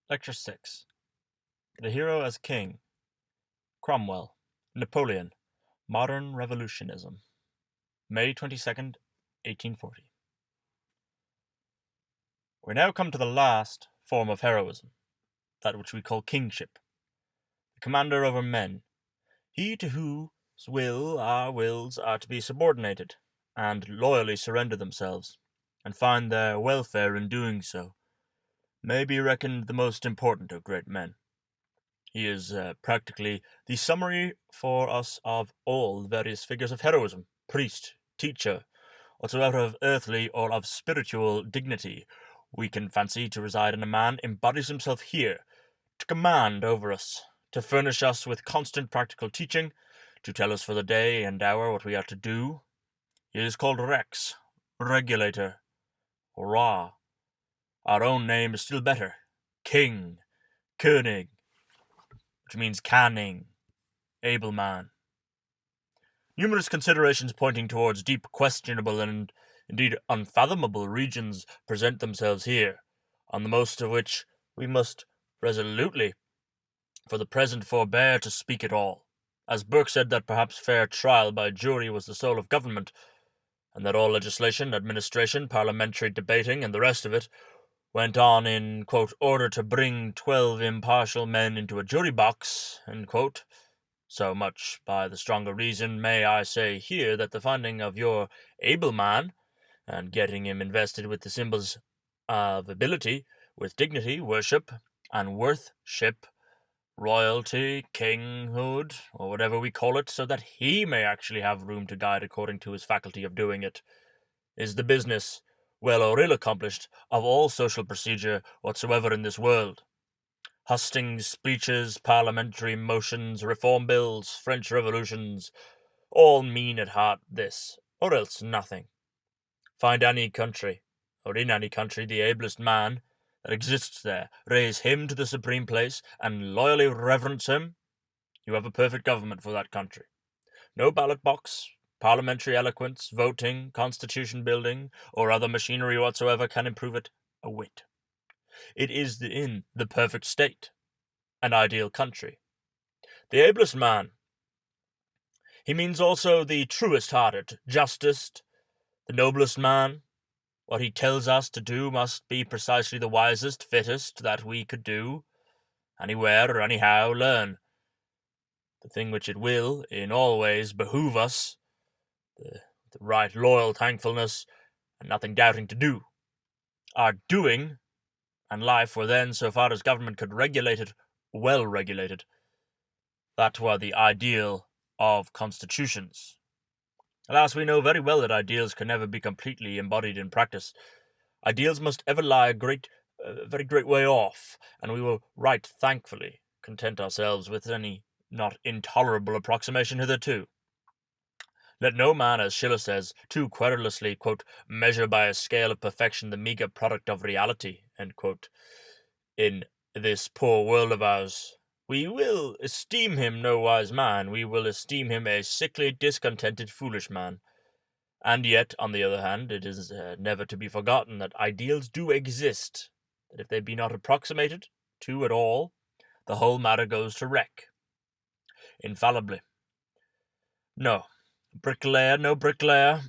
Lecture 6. The Hero as King. Cromwell. Napoleon. Modern Revolutionism. May 22nd, 1840. We now come to the last form of heroism, that which we call kingship. The commander over men. He to whose will our wills are to be subordinated, and loyally surrender themselves, and find their welfare in doing so, may be reckoned the most important of great men. He is practically the summary for us of all the various figures of heroism, priest, teacher, whatsoever of earthly or of spiritual dignity we can fancy to reside in a man embodies himself here, to command over us, to furnish us with constant practical teaching, to tell us for the day and hour what we are to do. He is called Rex, regulator, Ra. Our own name is still better, King, König, which means canning, able man. Numerous considerations pointing towards deep, questionable, and indeed unfathomable regions present themselves here, on the most of which we must resolutely, for the present, forbear to speak at all, as Burke said that perhaps fair trial by jury was the soul of government, and that all legislation, administration, parliamentary debating, and the rest of it, went on in, quote, order to bring 12 impartial men into a jury box, end quote. So much by the stronger reason may I say here that the finding of your able man, and getting him invested with the symbols of ability, with dignity, worship, and worthship, royalty, kinghood, or whatever we call it, so that he may actually have room to guide according to his faculty of doing it, is the business, well or ill accomplished, of all social procedure whatsoever in this world. Hustings, speeches, parliamentary motions, reform bills, French revolutions, all mean at heart this, or else nothing. Find any country, or in any country, the ablest man that exists there, raise him to the supreme place, and loyally reverence him, you have a perfect government for that country. No ballot box, parliamentary eloquence, voting, constitution building, or other machinery whatsoever can improve it a whit. It is in the perfect state, an ideal country. The ablest man, he means also the truest hearted, justest, the noblest man. What he tells us to do must be precisely the wisest, fittest that we could do, anywhere or anyhow learn. The thing which it will, in all ways, behoove us, the right loyal thankfulness, and nothing doubting to do. Our doing and life were then, so far as government could regulate it, well regulated. That were the ideal of constitutions. Alas, we know very well that ideals can never be completely embodied in practice. Ideals must ever lie a very great way off, and we will right thankfully content ourselves with any not intolerable approximation hitherto. Let no man, as Schiller says, too querulously, quote, measure by a scale of perfection the meagre product of reality, end quote, in this poor world of ours. We will esteem him no wise man, we will esteem him a sickly, discontented, foolish man. And yet, on the other hand, it is never to be forgotten that ideals do exist, that if they be not approximated to at all, the whole matter goes to wreck. Infallibly. No bricklayer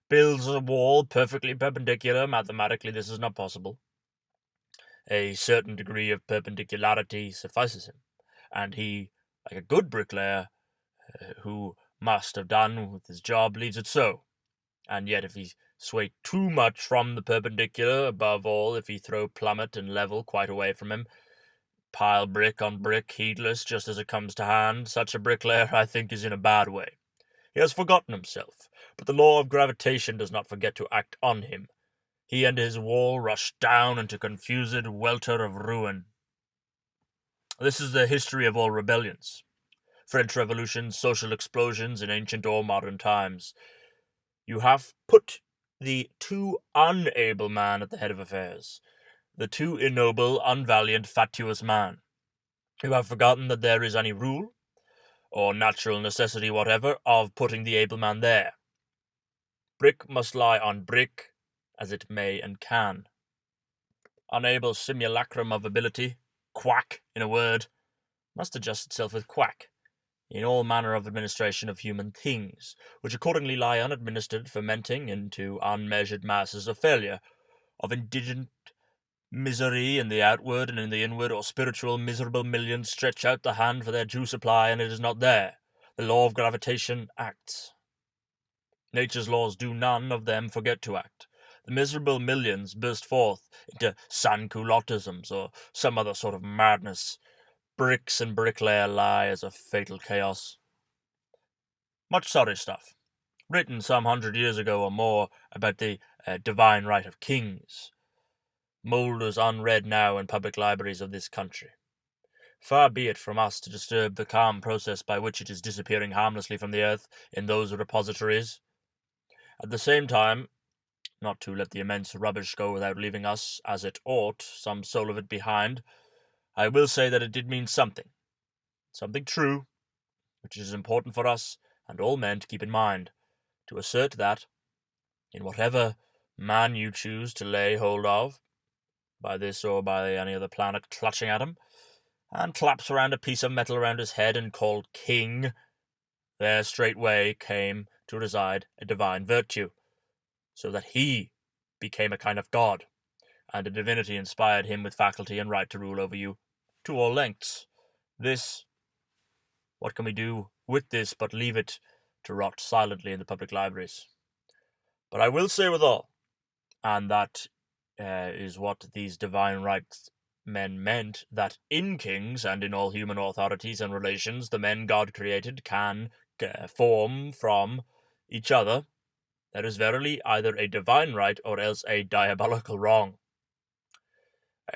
builds a wall perfectly perpendicular. Mathematically, this is not possible. A certain degree of perpendicularity suffices him, and he, like a good bricklayer, who must have done with his job, leaves it so. And yet if he sway too much from the perpendicular, above all if he throw plummet and level quite away from him, pile brick on brick, heedless just as it comes to hand, such a bricklayer, I think, is in a bad way. He has forgotten himself, but the law of gravitation does not forget to act on him. He and his wall rush down into confused welter of ruin. This is the history of all rebellions. French revolutions, social explosions in ancient or modern times. You have put the too unable man at the head of affairs, the too ignoble, unvaliant, fatuous man. You have forgotten that there is any rule, or natural necessity whatever, of putting the able man there. Brick must lie on brick, as it may and can. Unable simulacrum of ability, quack, in a word, must adjust itself with quack in all manner of administration of human things, which accordingly lie unadministered, fermenting into unmeasured masses of failure, of indigent misery in the outward, and in the inward or spiritual miserable millions stretch out the hand for their due supply, and it is not there. The law of gravitation acts. Nature's laws do none of them forget to act. The miserable millions burst forth into sansculottisms or some other sort of madness. Bricks and bricklayer lie as a fatal chaos. Much sorry stuff, written some 100 years ago or more, about the divine right of kings, moulders unread now in public libraries of this country. Far be it from us to disturb the calm process by which it is disappearing harmlessly from the earth in those repositories. At the same time, not to let the immense rubbish go without leaving us, as it ought, some soul of it behind, I will say that it did mean something true, which is important for us and all men to keep in mind, to assert that, in whatever man you choose to lay hold of, by this or by any other planet clutching at him, and claps around a piece of metal around his head and called king, there straightway came to reside a divine virtue, so that he became a kind of god, and a divinity inspired him with faculty and right to rule over you to all lengths. This, what can we do with this but leave it to rot silently in the public libraries? But I will say withal, and that is what these divine rights men meant, that in kings and in all human authorities and relations, the men God created can form from each other. There is verily either a divine right or else a diabolical wrong.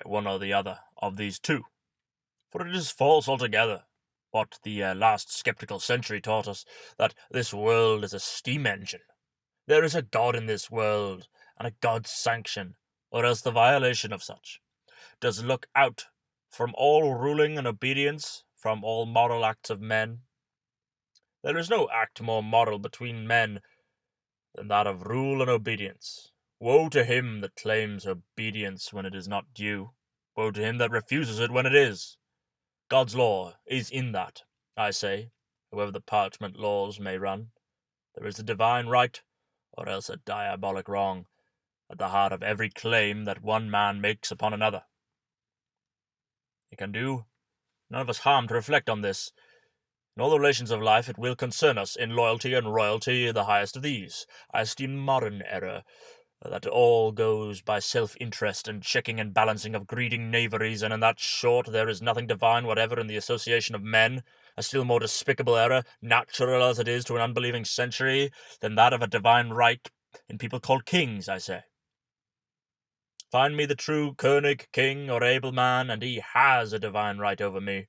One or the other of these two. For it is false altogether what the last skeptical century taught us, that this world is a steam engine. There is a God in this world, and a God's sanction, or else the violation of such, does look out from all ruling and obedience, from all moral acts of men. There is no act more moral between men than that of rule and obedience. Woe to him that claims obedience when it is not due. Woe to him that refuses it when it is. God's law is in that, I say, however the parchment laws may run. There is a divine right, or else a diabolic wrong, at the heart of every claim that one man makes upon another. It can do none of us harm to reflect on this. In all the relations of life it will concern us, in loyalty and royalty the highest of these. I esteem modern error, that all goes by self-interest and checking and balancing of greeding knaveries, and in that short there is nothing divine whatever in the association of men, a still more despicable error, natural as it is to an unbelieving century, than that of a divine right in people called kings, I say. Find me the true König, king, or able man, and he has a divine right over me.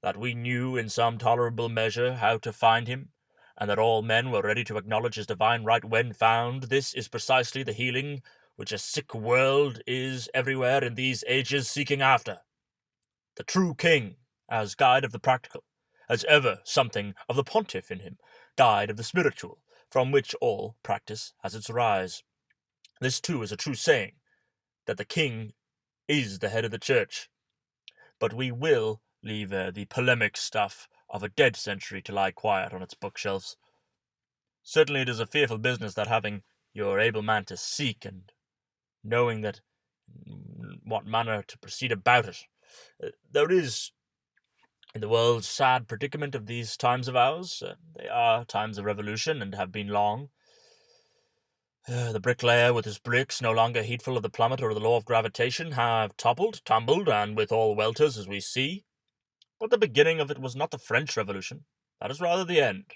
That we knew in some tolerable measure how to find him, and that all men were ready to acknowledge his divine right when found, this is precisely the healing which a sick world is everywhere in these ages seeking after. The true king, as guide of the practical, has ever something of the pontiff in him, guide of the spiritual, from which all practice has its rise. This too is a true saying, that the king is the head of the church. But we will leave the polemic stuff of a dead century to lie quiet on its bookshelves. Certainly it is a fearful business, that having your able man to seek, and knowing that what manner to proceed about it. There is in the world sad predicament of these times of ours. They are times of revolution, and have been long. The bricklayer with his bricks, no longer heedful of the plummet or the law of gravitation, have tumbled, and with all welters, as we see. But the beginning of it was not the French Revolution. That is rather the end.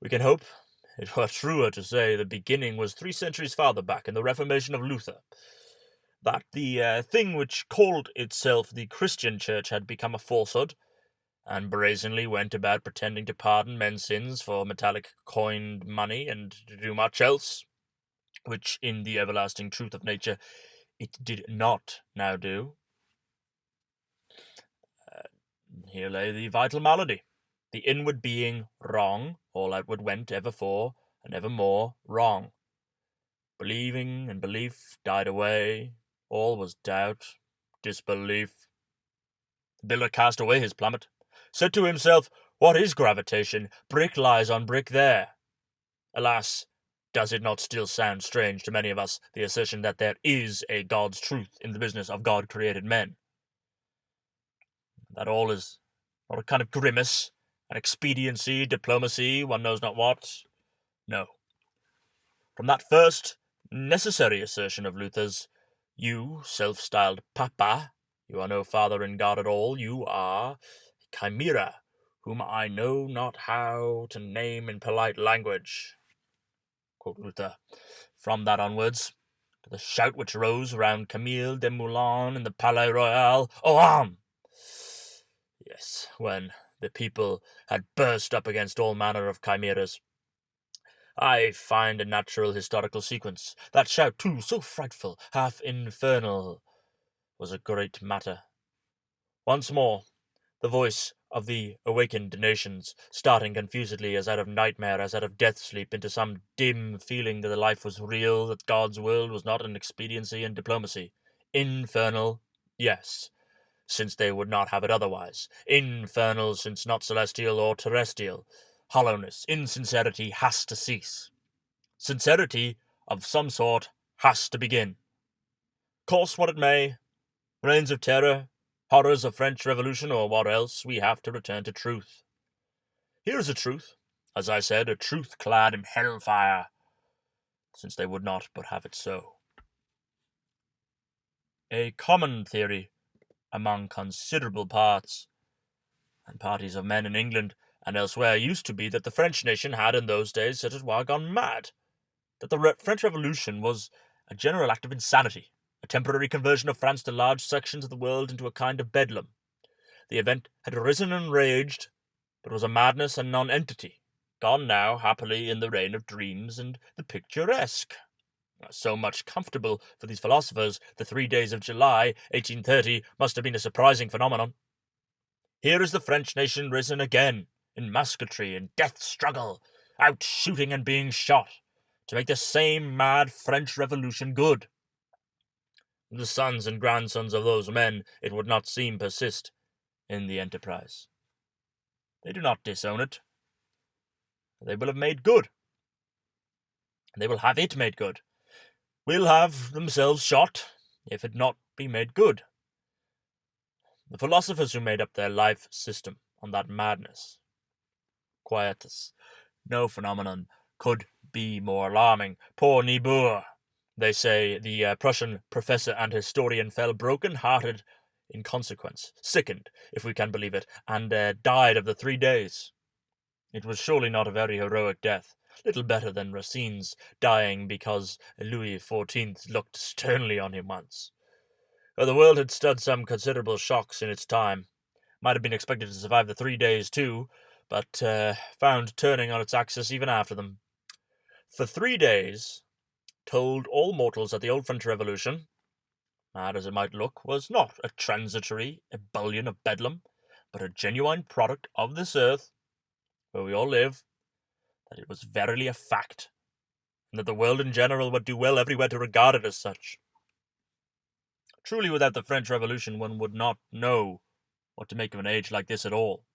We can hope it were truer to say the beginning was 3 centuries farther back, in the Reformation of Luther. That the thing which called itself the Christian Church had become a falsehood, and brazenly went about pretending to pardon men's sins for metallic coined money, and to do much else, which in the everlasting truth of nature it did not now do. Here lay the vital malady, the inward being wrong, all outward went evermore and evermore wrong. Believing and belief died away, all was doubt, disbelief. The builder cast away his plummet, said to himself, "What is gravitation? Brick lies on brick there." Alas, does it not still sound strange to many of us, the assertion that there is a God's truth in the business of God-created men? That all is not a kind of grimace, an expediency, diplomacy, one knows not what? No. From that first necessary assertion of Luther's, you, self-styled Papa, you are no father in God at all, you are a chimera, whom I know not how to name in polite language. Quote Luther. From that onwards, to the shout which rose round Camille Desmoulins in the Palais Royal, "Au armes!" Yes, when the people had burst up against all manner of chimeras. I find a natural historical sequence. That shout, too, so frightful, half infernal, was a great matter. Once more, the voice of the awakened nations, starting confusedly as out of nightmare, as out of death-sleep, into some dim feeling that the life was real, that God's world was not an expediency and diplomacy. Infernal, yes, since they would not have it otherwise. Infernal, since not celestial or terrestrial. Hollowness, insincerity has to cease. Sincerity of some sort has to begin. Course what it may, reigns of terror, horrors of French Revolution, or what else, we have to return to truth. Here is a truth, as I said, a truth clad in hellfire, since they would not but have it so. A common theory among considerable parts and parties of men in England and elsewhere used to be that the French nation had in those days set it gone mad, that the French Revolution was a general act of insanity, a temporary conversion of France to large sections of the world into a kind of bedlam. The event had risen and raged, but was a madness and non-entity, gone now happily in the reign of dreams and the picturesque. So much comfortable for these philosophers, the 3 days of July, 1830, must have been a surprising phenomenon. Here is the French nation risen again, in musketry and death struggle, out shooting and being shot, to make the same mad French Revolution good. The sons and grandsons of those men, it would not seem, persist in the enterprise. They do not disown it. They will have made good. They will have it made good. Will have themselves shot, if it not be made good. The philosophers who made up their life system on that madness. Quietus. No phenomenon could be more alarming. Poor Niebuhr. They say the Prussian professor and historian fell broken-hearted in consequence, sickened, if we can believe it, and died of the 3 days. It was surely not a very heroic death, little better than Racine's dying because Louis XIV looked sternly on him once. The world had stood some considerable shocks in its time, might have been expected to survive the 3 days too, but found turning on its axis even after them. For 3 days, told all mortals that the old French Revolution, mad as it might look, was not a transitory ebullition of bedlam, but a genuine product of this earth, where we all live, that it was verily a fact, and that the world in general would do well everywhere to regard it as such. Truly, without the French Revolution, one would not know what to make of an age like this at all.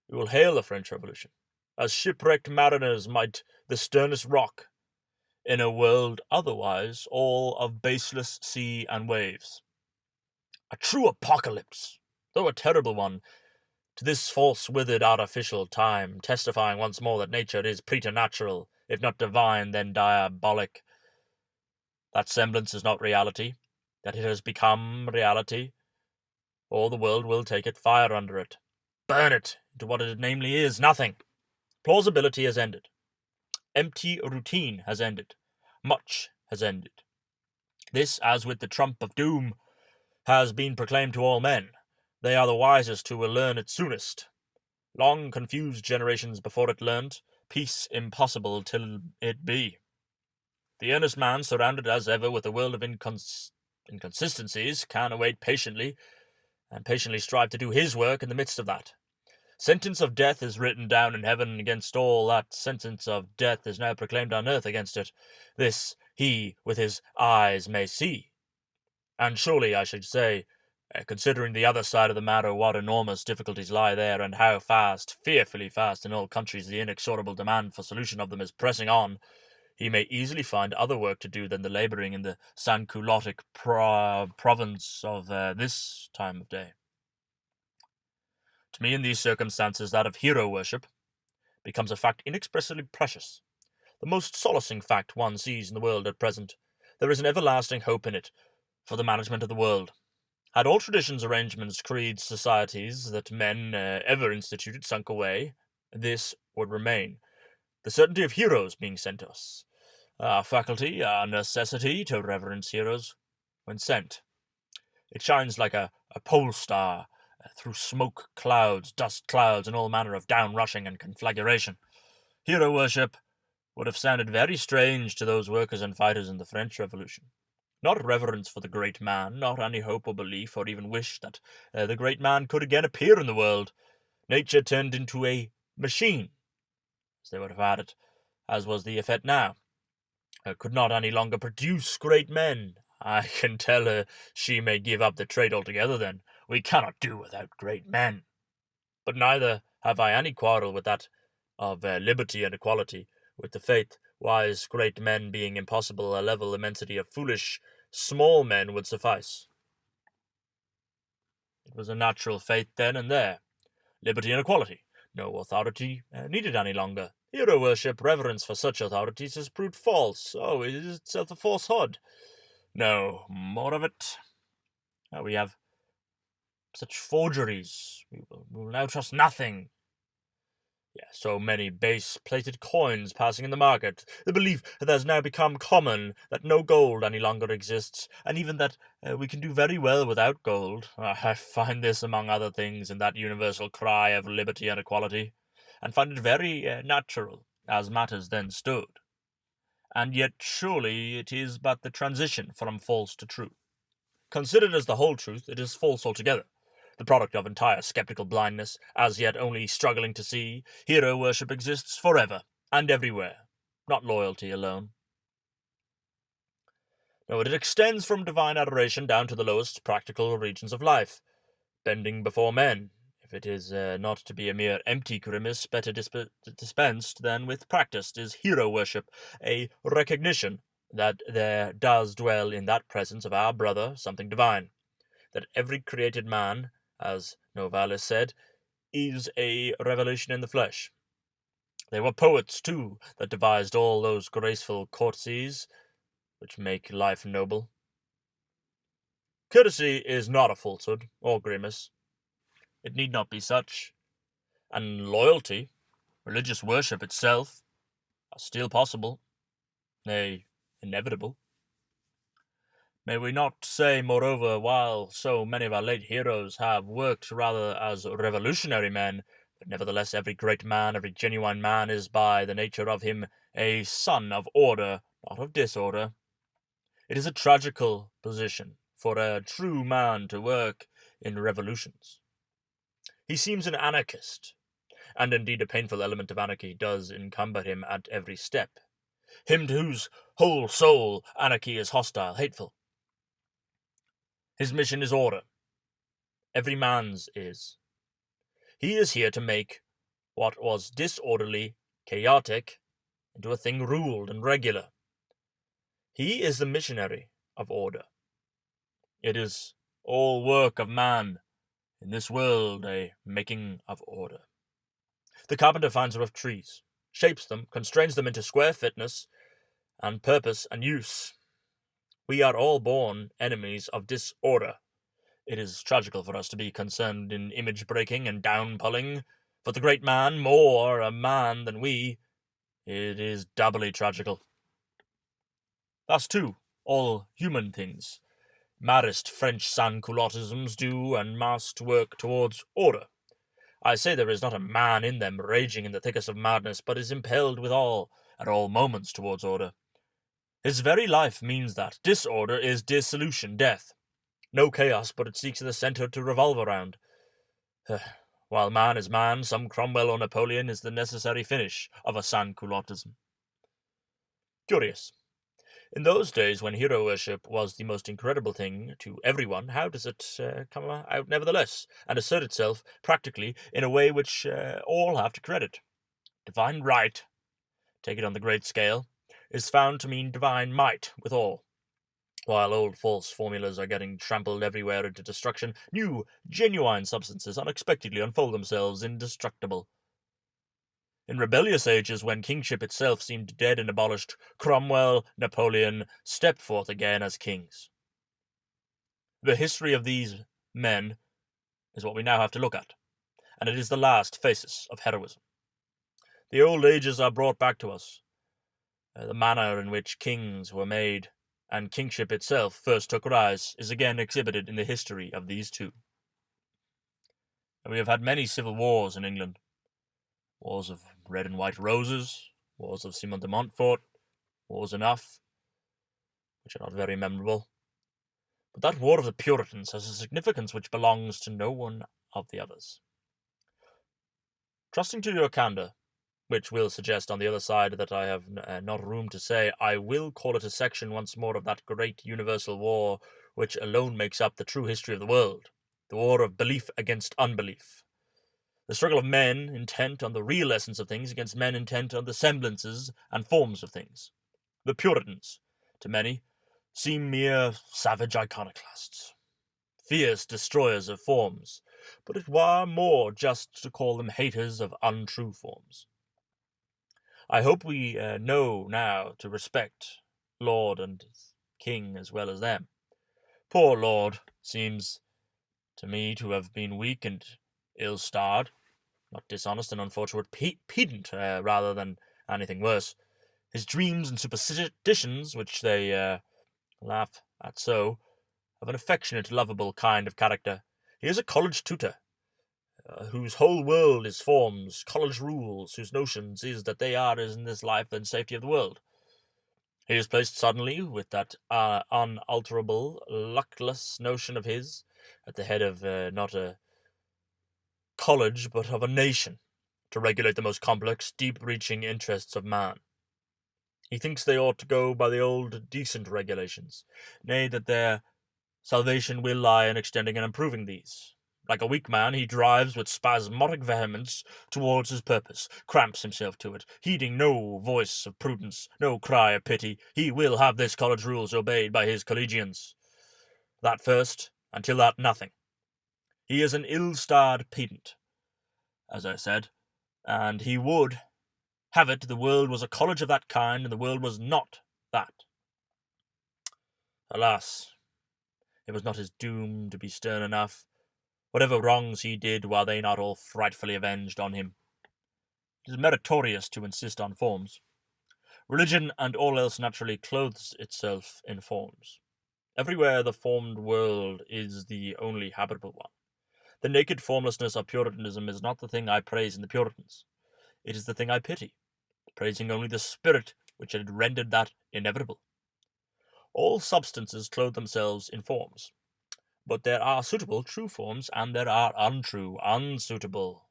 We will hail the French Revolution, as shipwrecked mariners might the sternest rock, in a world otherwise all of baseless sea and waves. A true apocalypse, though a terrible one, to this false, withered, artificial time, testifying once more that nature is preternatural, if not divine, then diabolic. That semblance is not reality, that it has become reality, or the world will take it fire under it. Burn it into what it namely is, nothing. Plausibility has ended. Empty routine has ended. Much has ended. This, as with the trump of doom, has been proclaimed to all men. They are the wisest who will learn it soonest. Long confused generations before it learnt, peace impossible till it be. The earnest man, surrounded as ever with a world of inconsistencies, can await patiently, and patiently strive to do his work in the midst of that. Sentence of death is written down in heaven against all that. Sentence of death is now proclaimed on earth against it. This he with his eyes may see. And surely, I should say, Considering the other side of the matter, what enormous difficulties lie there, and how fast, fearfully fast, in all countries the inexorable demand for solution of them is pressing on, he may easily find other work to do than the labouring in the sansculottic province of this time of day. To me, in these circumstances, that of hero worship becomes a fact inexpressibly precious, the most solacing fact one sees in the world at present. There is an everlasting hope in it for the management of the world. Had all traditions, arrangements, creeds, societies that men ever instituted sunk away, this would remain: the certainty of heroes being sent us, our faculty, our necessity to reverence heroes when sent. It shines like a pole star through smoke clouds, dust clouds, and all manner of down-rushing and conflagration. Hero worship would have sounded very strange to those workers and fighters in the French Revolution. Not reverence for the great man, not any hope or belief, or even wish that the great man could again appear in the world. Nature turned into a machine, as they would have had it, as was the effect now. Could not any longer produce great men. I can tell her she may give up the trade altogether then. We cannot do without great men. But neither have I any quarrel with that of liberty and equality, with the faith, wise great men being impossible, a level immensity of foolish small men would suffice. It was a natural faith then and there. Liberty and equality. No authority needed any longer. Hero worship, reverence for such authorities has proved false. Oh, it is itself a falsehood. No, more of it. We have such forgeries. We will now trust nothing. So many base-plated coins passing in the market. The belief that has now become common that no gold any longer exists, and even that we can do very well without gold. I find this, among other things, in that universal cry of liberty and equality, and find it very natural, as matters then stood. And yet surely it is but the transition from false to true. Considered as the whole truth, it is false altogether. The product of entire skeptical blindness, as yet only struggling to see, hero worship exists forever and everywhere, not loyalty alone. No, it extends from divine adoration down to the lowest practical regions of life, bending before men. If it is not to be a mere empty grimace, better dispensed than with practiced, is hero worship a recognition that there does dwell in that presence of our brother something divine, that every created man, as Novalis said, is a revelation in the flesh. They were poets, too, that devised all those graceful courtesies which make life noble. Courtesy is not a falsehood or grimace. It need not be such. And loyalty, religious worship itself, are still possible, nay, inevitable. May we not say, moreover, while so many of our late heroes have worked rather as revolutionary men, but nevertheless every great man, every genuine man, is by the nature of him a son of order, not of disorder. It is a tragical position for a true man to work in revolutions. He seems an anarchist, and indeed a painful element of anarchy does encumber him at every step. Him to whose whole soul anarchy is hostile, hateful. His mission is order. Every man's is. He is here to make what was disorderly, chaotic, into a thing ruled and regular. He is the missionary of order. It is all work of man in this world a making of order. The carpenter finds rough trees, shapes them, constrains them into square fitness and purpose and use. We are all born enemies of disorder. It is tragical for us to be concerned in image-breaking and down-pulling. For the great man, more a man than we, it is doubly tragical. Thus, too, all human things, maddest French sans-culottisms do and must work towards order. I say there is not a man in them raging in the thickest of madness, but is impelled withal, at all moments, towards order. His very life means that. Disorder is dissolution, death. No chaos, but it seeks the centre to revolve around. While man is man, some Cromwell or Napoleon is the necessary finish of a sans-culottism. Curious. In those days when hero worship was the most incredible thing to everyone, how does it come out nevertheless, and assert itself practically in a way which all have to credit? Divine right, take it on the great scale, is found to mean divine might with all. While old false formulas are getting trampled everywhere into destruction, new, genuine substances unexpectedly unfold themselves indestructible. In rebellious ages, when kingship itself seemed dead and abolished, Cromwell, Napoleon stepped forth again as kings. The history of these men is what we now have to look at, and it is the last phasis of heroism. The old ages are brought back to us. The manner in which kings were made and kingship itself first took rise is again exhibited in the history of these two. And we have had many civil wars in England. Wars of red and white roses, wars of Simon de Montfort, wars enough, which are not very memorable. But that war of the Puritans has a significance which belongs to no one of the others. Trusting to your candour, which will suggest on the other side that I have not room to say, I will call it a section once more of that great universal war which alone makes up the true history of the world, the war of belief against unbelief. The struggle of men intent on the real essence of things against men intent on the semblances and forms of things. The Puritans, to many, seem mere savage iconoclasts, fierce destroyers of forms, but it were more just to call them haters of untrue forms. I hope we know now to respect Lord and King as well as them. Poor Lord seems to me to have been weak and ill-starred, not dishonest and unfortunate pedant rather than anything worse. His dreams and superstitions, which they laugh at so, have an affectionate, lovable kind of character. He is a college tutor, whose whole world is forms, college rules, whose notions is that they are as in this life and safety of the world. He is placed suddenly, with that unalterable, luckless notion of his, at the head of not a college, but of a nation, to regulate the most complex, deep-reaching interests of man. He thinks they ought to go by the old decent regulations, nay, that their salvation will lie in extending and improving these. Like a weak man, he drives with spasmodic vehemence towards his purpose, cramps himself to it, heeding no voice of prudence, no cry of pity. He will have this college rules obeyed by his collegians. That first, until that nothing. He is an ill-starred pedant, as I said, and he would have it the world was a college of that kind, and the world was not that. Alas, it was not his doom to be stern enough, whatever wrongs he did, were they not all frightfully avenged on him. It is meritorious to insist on forms. Religion and all else naturally clothes itself in forms. Everywhere the formed world is the only habitable one. The naked formlessness of Puritanism is not the thing I praise in the Puritans. It is the thing I pity, praising only the spirit which had rendered that inevitable. All substances clothe themselves in forms, but there are suitable true forms, and there are untrue, unsuitable.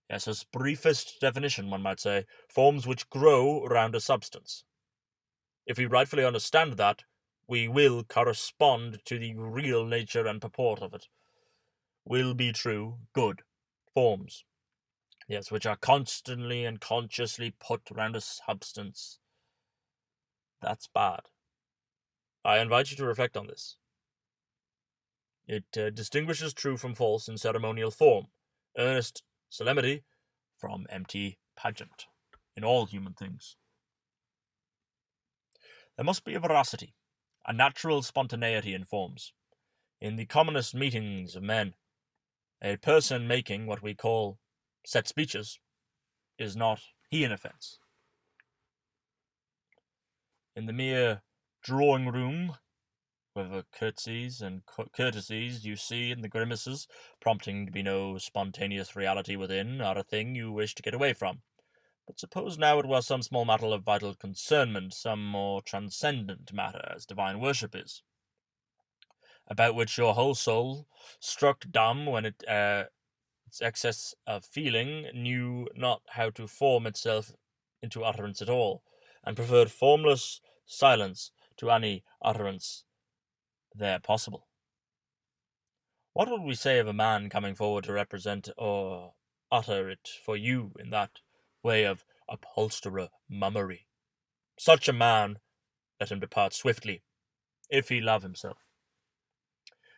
Yes, as briefest definition, one might say, forms which grow around a substance. If we rightfully understand that, we will correspond to the real nature and purport of it. Will be true, good forms. Yes, which are constantly and consciously put around a substance. That's bad. I invite you to reflect on this. It distinguishes true from false in ceremonial form, earnest solemnity from empty pageant, in all human things. There must be a veracity, a natural spontaneity in forms. In the commonest meetings of men, a person making what we call set speeches is not he an offence. In the mere drawing room, with the curtsies and courtesies you see in the grimaces, prompting to be no spontaneous reality within, are a thing you wish to get away from. But suppose now it was some small matter of vital concernment, some more transcendent matter, as divine worship is, about which your whole soul, struck dumb when its excess of feeling, knew not how to form itself into utterance at all, and preferred formless silence to any utterance there possible. What would we say of a man coming forward to represent or utter it for you in that way of upholsterer mummery? Such a man, let him depart swiftly, if he love himself.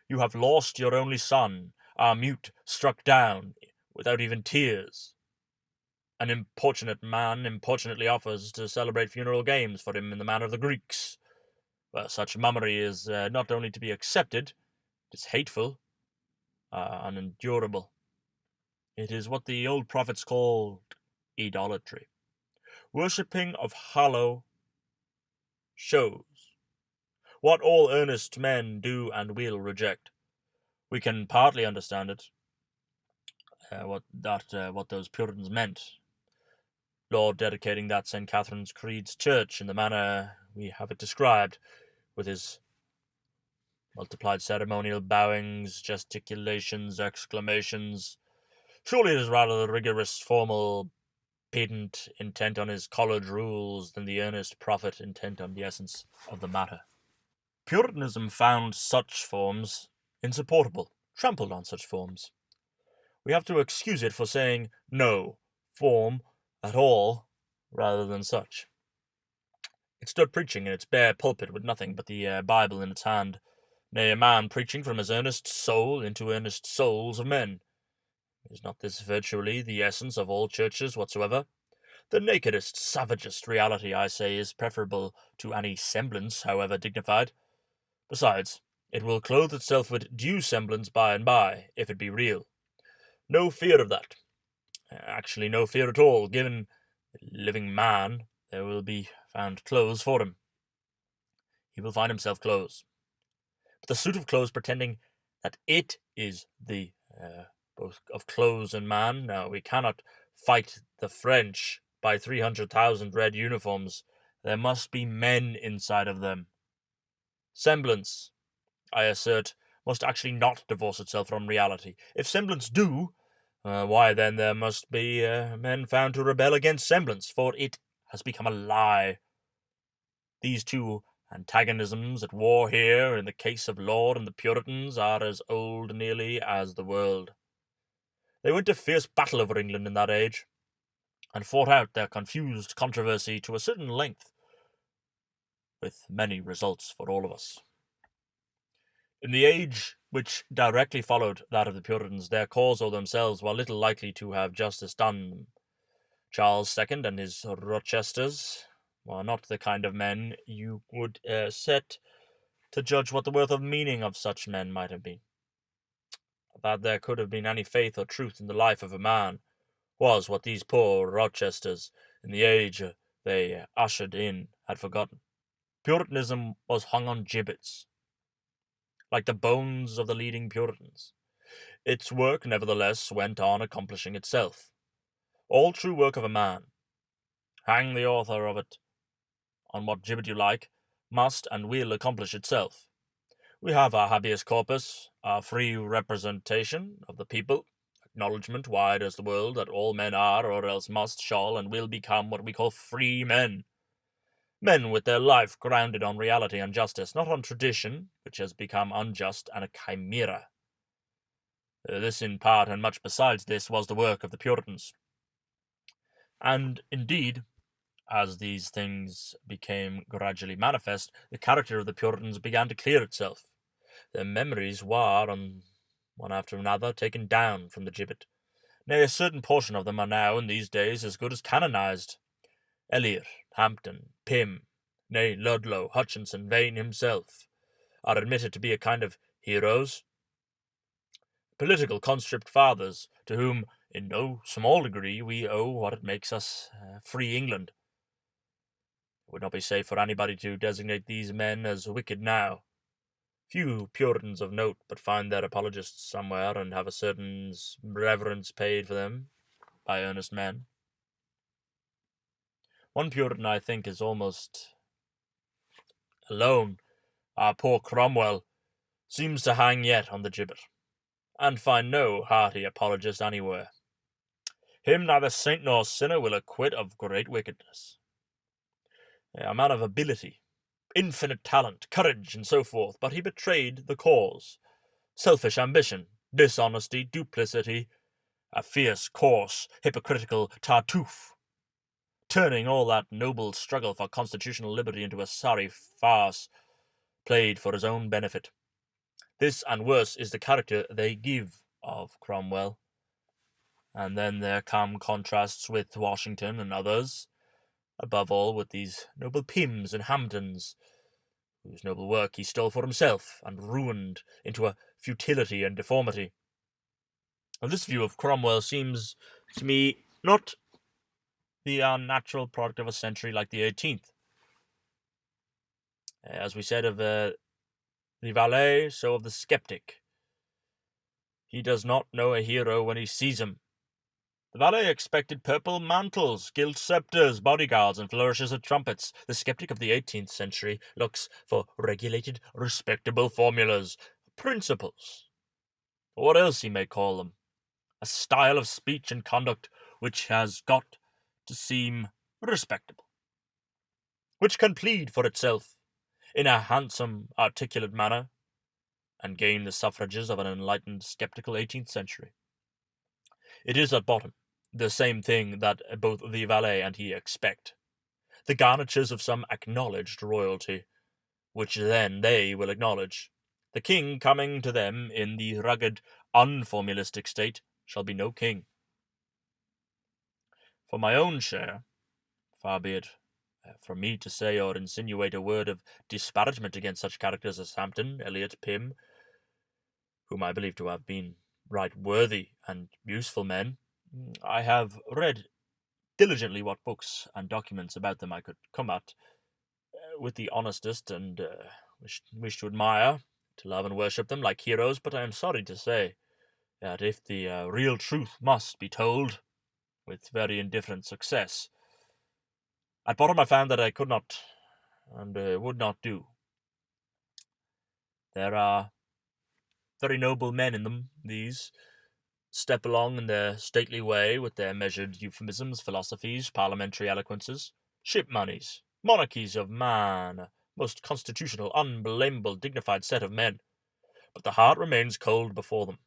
You have lost your only son, are mute, struck down, without even tears. An importunate man importunately offers to celebrate funeral games for him in the manner of the Greeks. Well, such mummery is not only to be accepted, it is hateful, unendurable. It is what the old prophets called idolatry, worshipping of hollow shows, what all earnest men do and will reject. We can partly understand it, what those Puritans meant. Lord dedicating that St. Catherine's Creed's church in the manner we have it described, with his multiplied ceremonial bowings, gesticulations, exclamations. Surely it is rather the rigorous, formal, pedant intent on his college rules than the earnest prophet intent on the essence of the matter. Puritanism found such forms insupportable, trampled on such forms. We have to excuse it for saying no form at all rather than such. It stood preaching in its bare pulpit with nothing but the Bible in its hand, nay, a man preaching from his earnest soul into earnest souls of men. Is not this virtually the essence of all churches whatsoever? The nakedest, savagest reality, I say, is preferable to any semblance, however dignified. Besides, it will clothe itself with due semblance by and by, if it be real. No fear of that. Actually, no fear at all, given the living man, there will be found clothes for him. He will find himself clothes. But the suit of clothes pretending that it is the both of clothes and man, now we cannot fight the French by 300,000 red uniforms. There must be men inside of them. Semblance, I assert, must actually not divorce itself from reality. If semblance do, why then there must be men found to rebel against semblance, for it has become a lie. These two antagonisms at war here, in the case of Laud and the Puritans, are as old nearly as the world. They went to fierce battle over England in that age, and fought out their confused controversy to a certain length, with many results for all of us. In the age which directly followed that of the Puritans, their cause or themselves were little likely to have justice done them. Charles II and his Rochesters were not the kind of men you would set to judge what the worth of meaning of such men might have been. That there could have been any faith or truth in the life of a man was what these poor Rochesters, in the age they ushered in, had forgotten. Puritanism was hung on gibbets, like the bones of the leading Puritans. Its work, nevertheless, went on accomplishing itself. All true work of a man, hang the author of it on what gibbet you like, must and will accomplish itself. We have our habeas corpus, our free representation of the people, acknowledgment wide as the world that all men are, or else must, shall, and will become what we call free men. Men with their life grounded on reality and justice, not on tradition, which has become unjust and a chimera. This, in part, and much besides this, was the work of the Puritans. And, indeed, as these things became gradually manifest, the character of the Puritans began to clear itself. Their memories were, one after another, taken down from the gibbet. Nay, a certain portion of them are now, in these days, as good as canonized. Eliot, Hampden, Pym, nay, Ludlow, Hutchinson, Vane himself, are admitted to be a kind of heroes. Political conscript fathers, to whom, in no small degree, we owe what it makes us free England. It would not be safe for anybody to designate these men as wicked now. Few Puritans of note but find their apologists somewhere, and have a certain reverence paid for them by earnest men. One Puritan, I think, is almost alone. Our poor Cromwell seems to hang yet on the gibbet, and find no hearty apologist anywhere. Him neither saint nor sinner will acquit of great wickedness. A man of ability, infinite talent, courage, and so forth, but he betrayed the cause. Selfish ambition, dishonesty, duplicity, a fierce, coarse, hypocritical Tartuffe, turning all that noble struggle for constitutional liberty into a sorry farce played for his own benefit. This and worse is the character they give of Cromwell. And then there come contrasts with Washington and others, above all with these noble Pyms and Hampdens, whose noble work he stole for himself and ruined into a futility and deformity. And this view of Cromwell seems to me not the unnatural product of a century like the 18th. As we said of the valet, so of the skeptic. He does not know a hero when he sees him. The valet expected purple mantles, gilt scepters, bodyguards, and flourishes of trumpets. The skeptic of the 18th century looks for regulated, respectable formulas, principles, or what else he may call them, a style of speech and conduct which has got to seem respectable, which can plead for itself in a handsome, articulate manner, and gain the suffrages of an enlightened, skeptical 18th century. It is at bottom the same thing that both the valet and he expect, the garnitures of some acknowledged royalty, which then they will acknowledge. The king coming to them in the rugged, unformulistic state shall be no king. For my own share, far be it from me to say or insinuate a word of disparagement against such characters as Hampden, Eliot, Pym, whom I believe to have been right worthy and useful men. I have read diligently what books and documents about them I could come at with the honestest and wish to admire, to love and worship them like heroes, but I am sorry to say that if the real truth must be told, with very indifferent success, at bottom I found that I could not and would not do. There are very noble men in them, these, step along in their stately way with their measured euphemisms, philosophies, parliamentary eloquences, ship moneys, monarchies of man, a most constitutional, unblameable, dignified set of men. But the heart remains cold before them.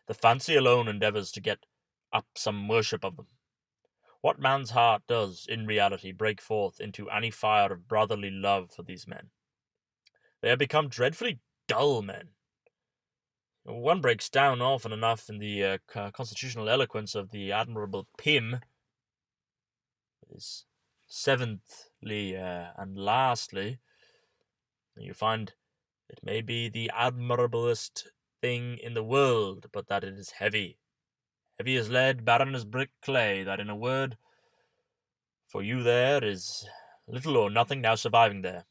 The fancy alone endeavours to get up some worship of them. What man's heart does, in reality, break forth into any fire of brotherly love for these men? They have become dreadfully dull men. One breaks down often enough in the constitutional eloquence of the admirable Pym. Seventhly and lastly, you find it may be the admirablest thing in the world, but that it is heavy. Heavy as lead, Baroness Brickclay, that in a word, for you there is little or nothing now surviving there.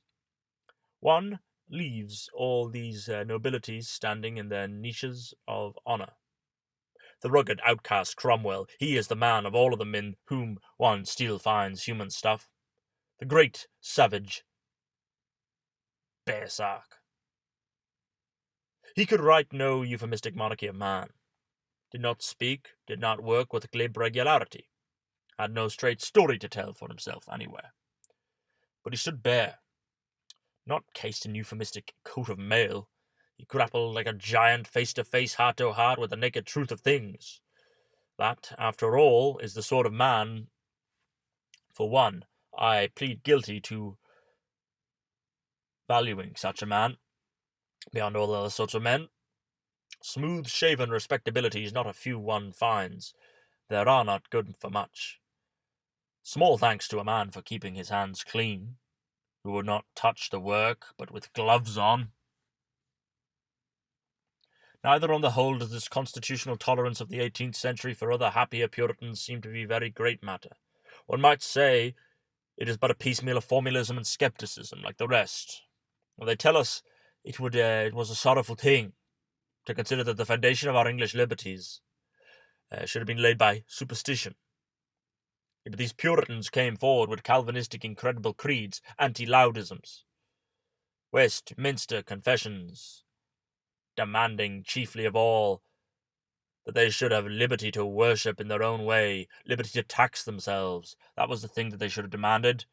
One leaves all these nobilities standing in their niches of honour. The rugged outcast Cromwell, he is the man of all of them in whom one still finds human stuff. The great savage Sark. He could write no euphemistic monarchy of man, did not speak, did not work with glib regularity, had no straight story to tell for himself anywhere. But he stood bare, not cased in euphemistic coat of mail. He grappled like a giant face to face, heart to heart with the naked truth of things. That, after all, is the sort of man. For one, I plead guilty to valuing such a man beyond all other sorts of men. Smooth shaven respectability is not a few one finds. There are not good for much. Small thanks to a man for keeping his hands clean, who would not touch the work but with gloves on. Neither on the whole does this constitutional tolerance of the 18th century for other happier Puritans seem to be very great matter. One might say it is but a piecemeal of formalism and scepticism, like the rest. Well, they tell us it was a sorrowful thing to consider that the foundation of our English liberties should have been laid by superstition. But these Puritans came forward with Calvinistic incredible creeds, anti-Laudisms, Westminster confessions, demanding chiefly of all that they should have liberty to worship in their own way, liberty to tax themselves. That was the thing that they should have demanded.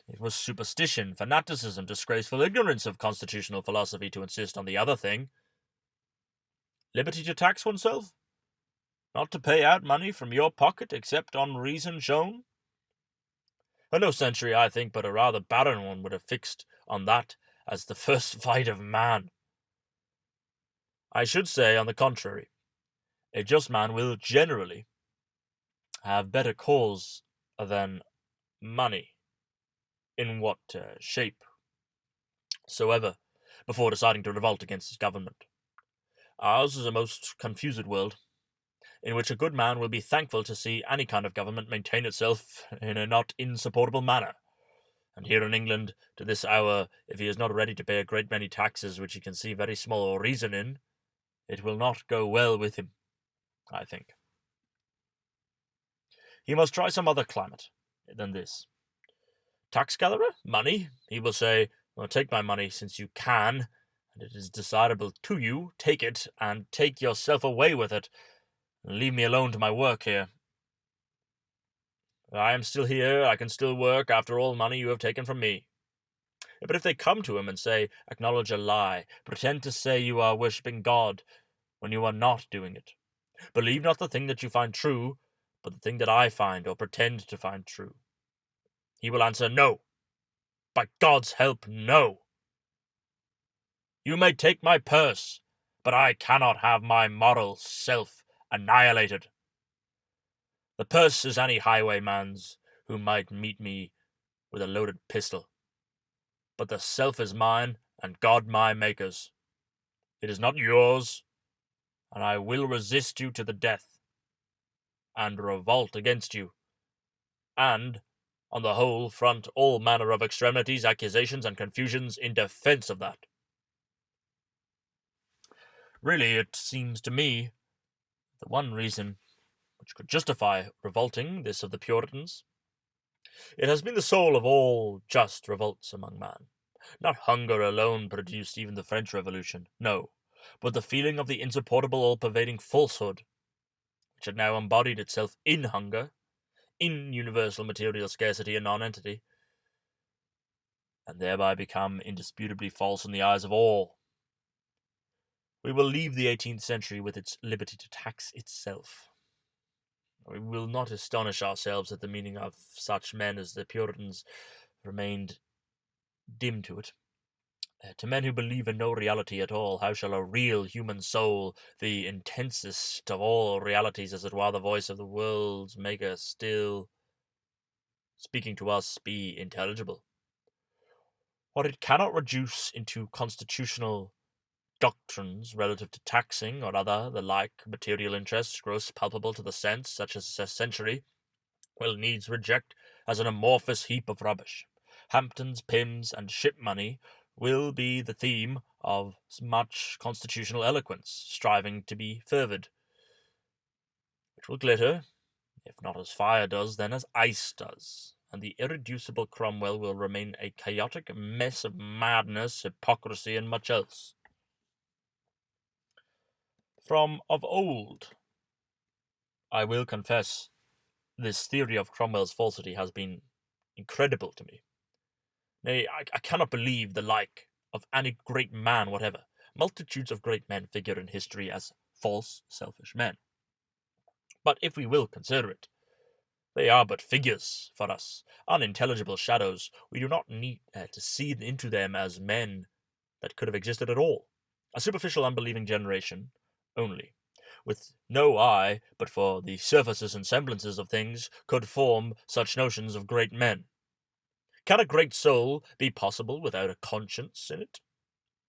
It was superstition, fanaticism, disgraceful ignorance of constitutional philosophy to insist on the other thing. Liberty to tax oneself? Not to pay out money from your pocket except on reason shown? No century, I think, but a rather barren one would have fixed on that as the first fight of man. I should say, on the contrary, a just man will generally have better cause than money, in what shape soever, before deciding to revolt against his government. Ours is a most confused world, in which a good man will be thankful to see any kind of government maintain itself in a not insupportable manner. And here in England, to this hour, if he is not ready to pay a great many taxes which he can see very small reason in, it will not go well with him, I think. He must try some other climate than this. Tax gatherer? Money? He will say, well, take my money since you can, and it is desirable to you, take it, and take yourself away with it, and leave me alone to my work here. I am still here, I can still work after all money you have taken from me. But if they come to him and say, acknowledge a lie, pretend to say you are worshipping God when you are not doing it, believe not the thing that you find true, but the thing that I find or pretend to find true, he will answer, no. By God's help, no. You may take my purse, but I cannot have my moral self annihilated. The purse is any highwayman's who might meet me with a loaded pistol. But the self is mine, and God my maker's. It is not yours, and I will resist you to the death, and revolt against you, and, on the whole, front all manner of extremities, accusations, and confusions in defence of that. Really, it seems to me, the one reason which could justify revolting this of the Puritans, it has been the soul of all just revolts among man. Not hunger alone produced even the French Revolution, no, but the feeling of the insupportable all-pervading falsehood, which had now embodied itself in hunger, in universal material scarcity and nonentity, and thereby become indisputably false in the eyes of all. We will leave the 18th century with its liberty to tax itself. We will not astonish ourselves that the meaning of such men as the Puritans remained dim to it. To men who believe in no reality at all, how shall a real human soul, the intensest of all realities, as it were the voice of the world's maker, still speaking to us, be intelligible? What it cannot reduce into constitutional doctrines relative to taxing or other the like material interests, gross palpable to the sense, such as a century, will needs reject as an amorphous heap of rubbish. Hamptons, Pims, and ship money will be the theme of much constitutional eloquence, striving to be fervid, which will glitter, if not as fire does, then as ice does, and the irreducible Cromwell will remain a chaotic mess of madness, hypocrisy, and much else. From of old, I will confess, this theory of Cromwell's falsity has been incredible to me. Nay, I cannot believe the like of any great man whatever. Multitudes of great men figure in history as false, selfish men. But if we will consider it, they are but figures for us, unintelligible shadows. We do not need to see into them as men that could have existed at all. A superficial, unbelieving generation only, with no eye but for the surfaces and semblances of things, could form such notions of great men. Can a great soul be possible without a conscience in it?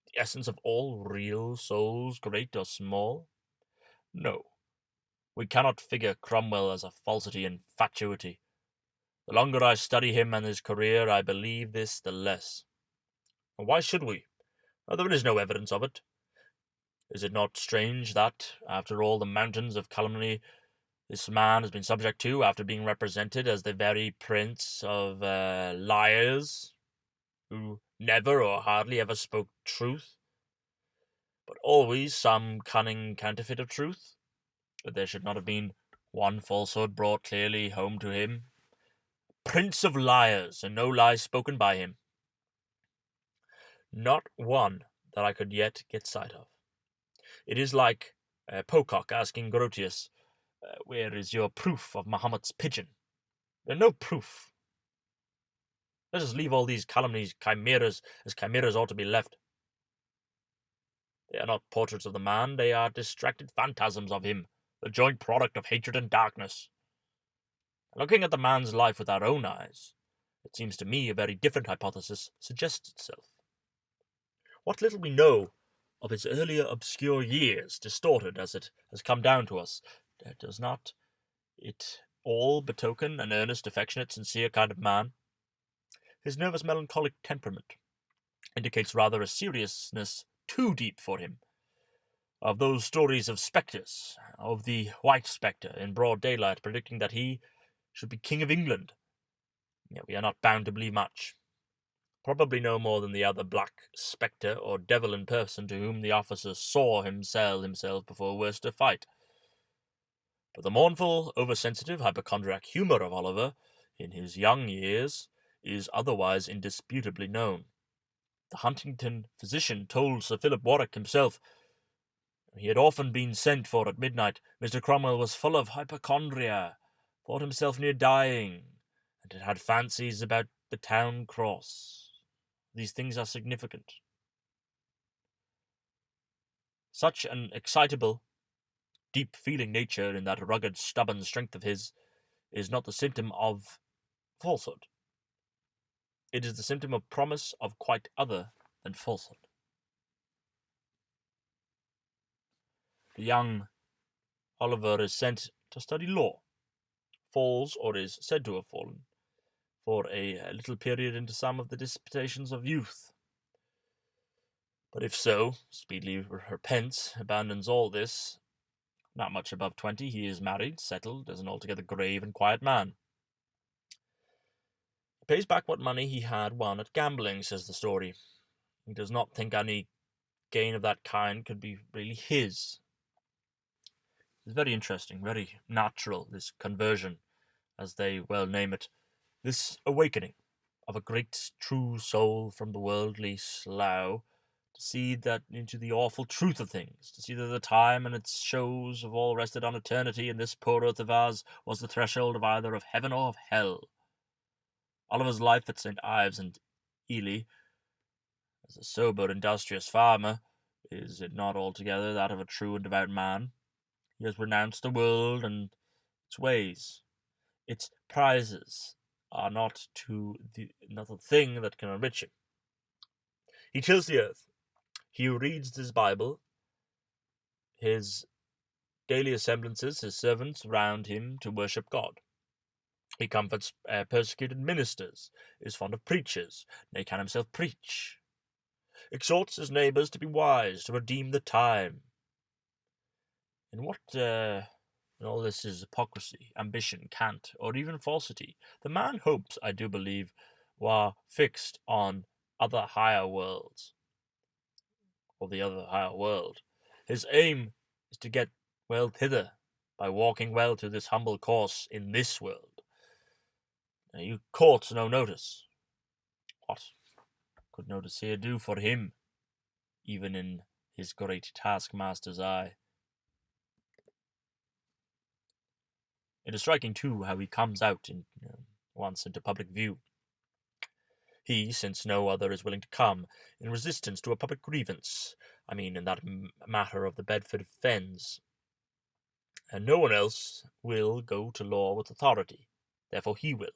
The essence of all real souls, great or small? No. We cannot figure Cromwell as a falsity and fatuity. The longer I study him and his career, I believe this the less. And why should we? There is no evidence of it. Is it not strange that, after all the mountains of calumny this man has been subject to, after being represented as the very prince of liars, who never or hardly ever spoke truth, but always some cunning counterfeit of truth, that there should not have been one falsehood brought clearly home to him, prince of liars, and no lies spoken by him. Not one that I could yet get sight of. It is like Pocock asking Grotius, where is your proof of Mahomet's pigeon? There's no proof. Let us leave all these calumnies, chimeras, as chimeras ought to be left. They are not portraits of the man, they are distracted phantasms of him, the joint product of hatred and darkness. Looking at the man's life with our own eyes, it seems to me a very different hypothesis suggests itself. What little we know of his earlier obscure years, distorted as it has come down to us, does not it all betoken an earnest, affectionate, sincere kind of man? His nervous, melancholic temperament indicates rather a seriousness too deep for him. Of those stories of spectres, of the white spectre in broad daylight predicting that he should be King of England, yet we are not bound to believe much. Probably no more than the other black spectre or devil in person to whom the officer saw him sell himself before Worcester fight. But the mournful, oversensitive, hypochondriac humour of Oliver, in his young years, is otherwise indisputably known. The Huntington physician told Sir Philip Warwick himself he had often been sent for at midnight. Mr. Cromwell was full of hypochondria, thought himself near dying, and had had fancies about the town cross. These things are significant. Such an excitable, deep-feeling nature in that rugged, stubborn strength of his is not the symptom of falsehood. It is the symptom of promise of quite other than falsehood. The young Oliver is sent to study law, falls, or is said to have fallen, for a little period into some of the disputations of youth. But if so, speedily repents, abandons all this. Not much above 20, he is married, settled, as an altogether grave and quiet man. He pays back what money he had won at gambling, says the story. He does not think any gain of that kind could be really his. It's very interesting, very natural, this conversion, as they well name it, this awakening of a great true soul from the worldly slough, to see that into the awful truth of things, to see that the time and its shows have all rested on eternity, and this poor earth of ours was the threshold of either of heaven or of hell. Oliver's life at St. Ives and Ely, as a sober, industrious farmer, is it not altogether that of a true and devout man? He has renounced the world and its ways. Its prizes are not the thing that can enrich him. He tills the earth. He reads his Bible, his daily assemblances, his servants round him to worship God. He comforts persecuted ministers, is fond of preachers, nay, can himself preach. Exhorts his neighbours to be wise, to redeem the time. In what in all this is hypocrisy, ambition, cant, or even falsity, the man hopes, I do believe, were fixed on other higher worlds, or the other higher world. His aim is to get well thither by walking well through this humble course in this world. Now, you court no notice. What could notice here do for him, even in his great taskmaster's eye? It is striking, too, how he comes out once into public view. He, since no other is willing to come, in resistance to a public grievance, I mean in that matter of the Bedford Fens, and no one else will go to law with authority, therefore he will.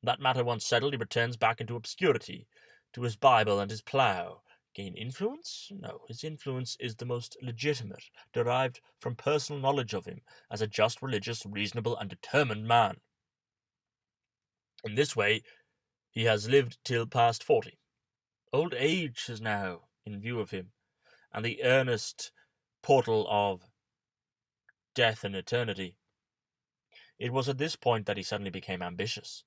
That matter once settled, he returns back into obscurity, to his Bible and his plough. Gain influence? No, his influence is the most legitimate, derived from personal knowledge of him as a just, religious, reasonable, and determined man. In this way, he has lived till past 40. Old age is now in view of him, and the earnest portal of death and eternity. It was at this point that he suddenly became ambitious.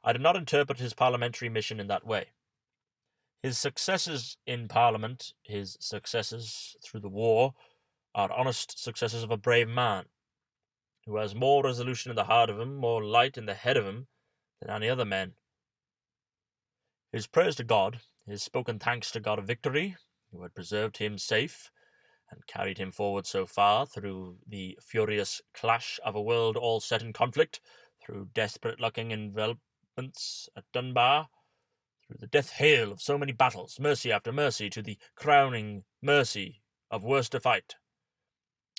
I do not interpret his parliamentary mission in that way. His successes in Parliament, his successes through the war, are honest successes of a brave man, who has more resolution in the heart of him, more light in the head of him, than any other men. His prayers to God, his spoken thanks to God of victory, who had preserved him safe and carried him forward so far through the furious clash of a world all set in conflict, through desperate-looking envelopments at Dunbar, through the death hail of so many battles, mercy after mercy, to the crowning mercy of worst fight.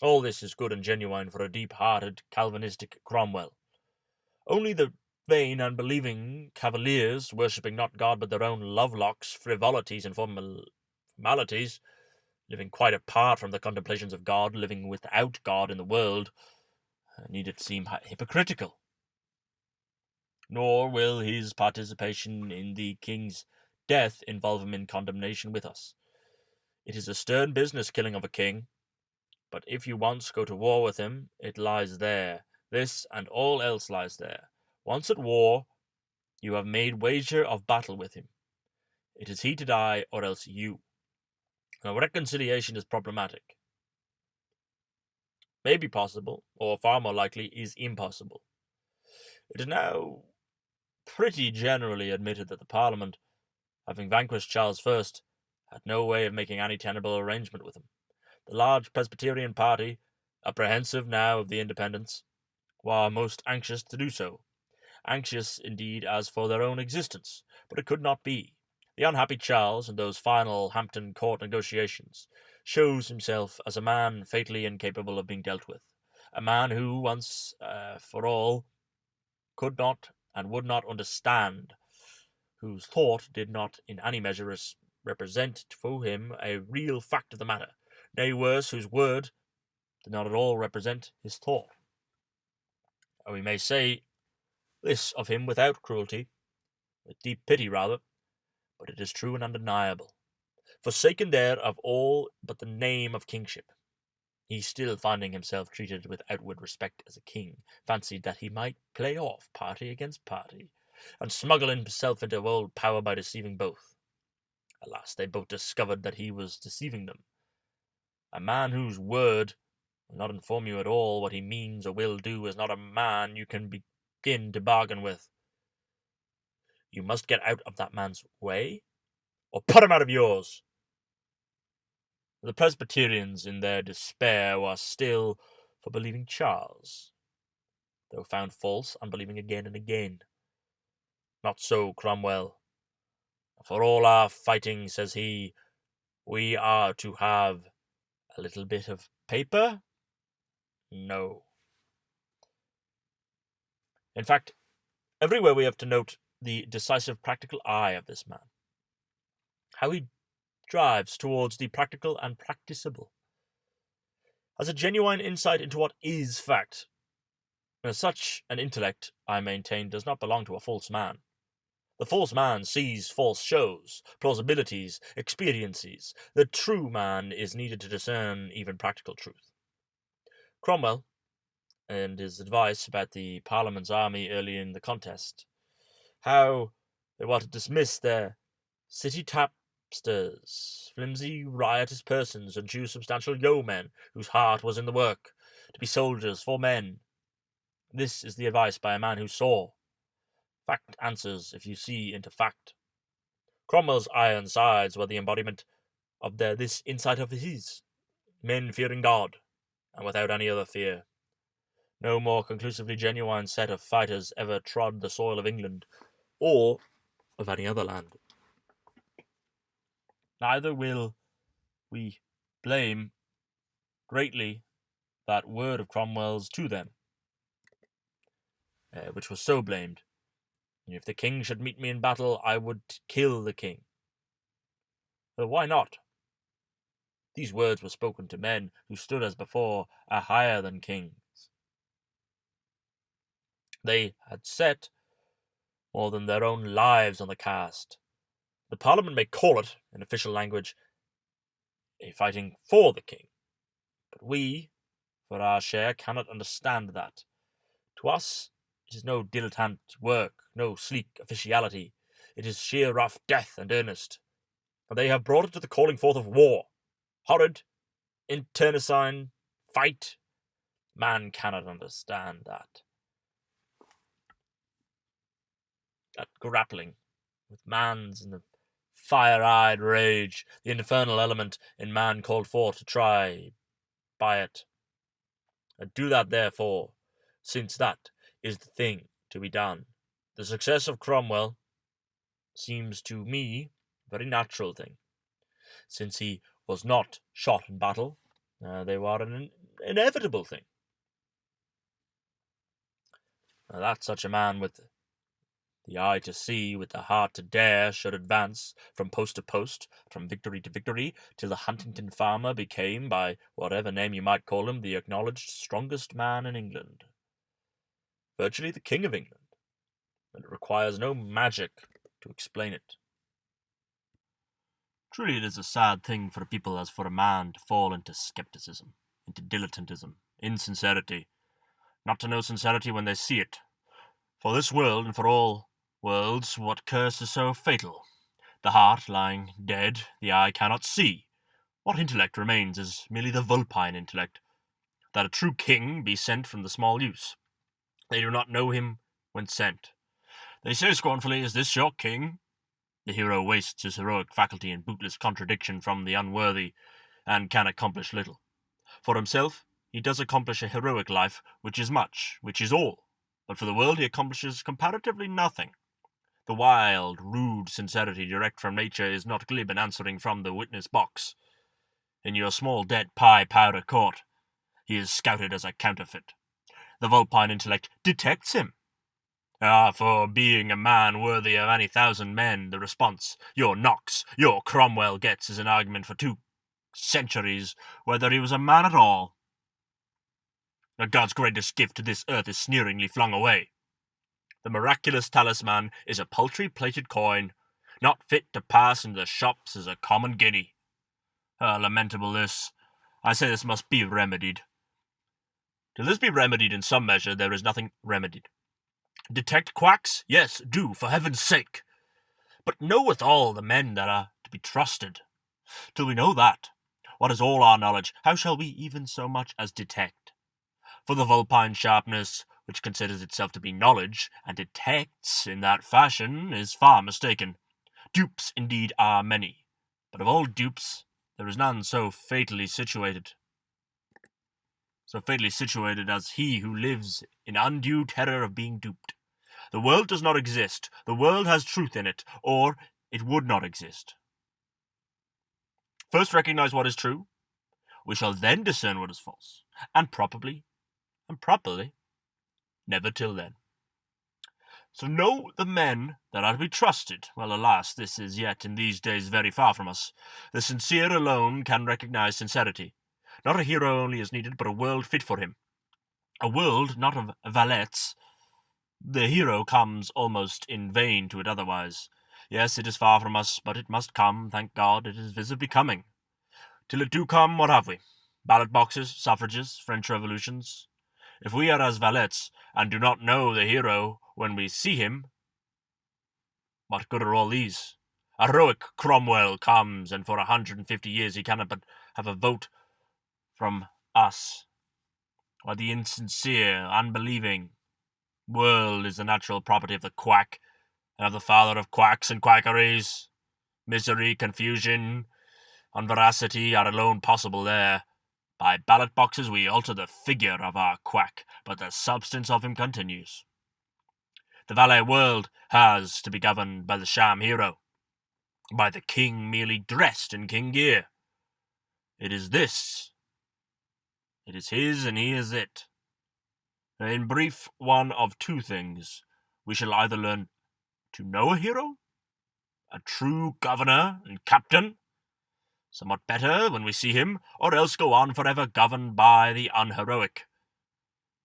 All this is good and genuine for a deep-hearted Calvinistic Cromwell. Only the vain, unbelieving cavaliers, worshipping not God but their own love-locks, frivolities, and formalities, living quite apart from the contemplations of God, living without God in the world, need it seem hypocritical. Nor will his participation in the king's death involve him in condemnation with us. It is a stern business, killing of a king, but if you once go to war with him, it lies there. This and all else lies there. Once at war, you have made wager of battle with him. It is he to die, or else you. Now, reconciliation is problematic. May be possible, or far more likely is impossible. It is now pretty generally admitted that the Parliament, having vanquished Charles I, had no way of making any tenable arrangement with him. The large Presbyterian party, apprehensive now of the independence, were most anxious to do so. Anxious, indeed, as for their own existence, but it could not be. The unhappy Charles, in those final Hampton Court negotiations, shows himself as a man fatally incapable of being dealt with, a man who, once for all, could not and would not understand, whose thought did not in any measure represent for him a real fact of the matter, nay worse, whose word did not at all represent his thought. And we may say this of him without cruelty, with deep pity rather, but it is true and undeniable. Forsaken there of all but the name of kingship, he, still finding himself treated with outward respect as a king, fancied that he might play off party against party, and smuggle himself into world power by deceiving both. Alas, they both discovered that he was deceiving them. A man whose word will not inform you at all what he means or will do is not a man you can begin to bargain with. You must get out of that man's way, or put him out of yours. The Presbyterians, in their despair, were still for believing Charles, though found false, unbelieving again and again. Not so Cromwell. For all our fighting, says he, we are to have a little bit of paper? No. In fact, everywhere we have to note the decisive practical eye of this man. How he drives towards the practical and practicable. As a genuine insight into what is fact. As such an intellect, I maintain, does not belong to a false man. The false man sees false shows, plausibilities, expediencies. The true man is needed to discern even practical truth. Cromwell, and his advice about the Parliament's army early in the contest, how they were to dismiss their city tapsters, flimsy, riotous persons, and choose substantial yeomen whose heart was in the work, to be soldiers for men. This is the advice by a man who saw. Fact answers if you see into fact. Cromwell's iron sides were the embodiment of this insight of his, men fearing God, and without any other fear. No more conclusively genuine set of fighters ever trod the soil of England, or of any other land. Neither will we blame greatly that word of Cromwell's to them, which was so blamed. If the king should meet me in battle, I would kill the king. But why not? These words were spoken to men who stood as before a higher than kings. They had set more than their own lives on the cast. The Parliament may call it, in official language, a fighting for the king. But we, for our share, cannot understand that. To us, it is no dilettante work, no sleek officiality. It is sheer rough death and earnest. And they have brought it to the calling forth of war. Horrid, internecine fight. Man cannot understand that. that grappling with man's and the fire-eyed rage, the infernal element in man called forth to try by it. And do that, therefore, since that is the thing to be done. The success of Cromwell seems to me a very natural thing, since he was not shot in battle. They were an inevitable thing. Now that such a man with the eye to see, with the heart to dare, should advance from post to post, from victory to victory, till the Huntington farmer became, by whatever name you might call him, the acknowledged strongest man in England. Virtually the King of England. And it requires no magic to explain it. Truly it is a sad thing for a people as for a man to fall into skepticism, into dilettantism, insincerity, not to know sincerity when they see it. For this world, and for all worlds, what curse is so fatal? The heart lying dead, the eye cannot see. What intellect remains is merely the vulpine intellect, that a true king be sent from the small use. They do not know him when sent. They say scornfully, "Is this your king?" The hero wastes his heroic faculty in bootless contradiction from the unworthy, and can accomplish little. For himself, he does accomplish a heroic life, which is much, which is all. But for the world he accomplishes comparatively nothing. The wild, rude sincerity direct from nature is not glib in answering from the witness box. In your small dead pie-powder court, he is scouted as a counterfeit. The vulpine intellect detects him. For being a man worthy of any 1,000 men, the response your Knox, your Cromwell gets is an argument for 2 centuries, whether he was a man at all. God's greatest gift to this earth is sneeringly flung away. The miraculous talisman is a paltry plated coin, not fit to pass into the shops as a common guinea. Lamentable this. I say this must be remedied. Till this be remedied in some measure, there is nothing remedied. Detect quacks? Yes, do, for heaven's sake. But know withal the men that are to be trusted. Till we know that, what is all our knowledge, how shall we even so much as detect? For the vulpine sharpness, which considers itself to be knowledge, and detects in that fashion, is far mistaken. Dupes, indeed, are many, but of all dupes, there is none so fatally situated as he who lives in undue terror of being duped. The world does not exist. The world has truth in it, or it would not exist. First recognize what is true. We shall then discern what is false, and properly, never till then. So know the men that are to be trusted. Well, alas, this is yet in these days very far from us. The sincere alone can recognize sincerity. Not a hero only is needed, but a world fit for him. A world not of valets. The hero comes almost in vain to it otherwise. Yes, it is far from us, but it must come. Thank God, it is visibly coming. Till it do come, what have we? Ballot boxes, suffrages, French revolutions. If we are as valets, and do not know the hero when we see him, what good are all these? A heroic Cromwell comes, and for 150 years he cannot but have a vote from us. While the insincere, unbelieving world is the natural property of the quack, and of the father of quacks and quackeries. Misery, confusion, unveracity are alone possible there. By ballot boxes we alter the figure of our quack, but the substance of him continues. The valet world has to be governed by the sham hero, by the king merely dressed in king gear. It is this. It is his, and he is it. In brief, one of 2 things. We shall either learn to know a hero, a true governor and captain, somewhat better when we see him, or else go on forever governed by the unheroic.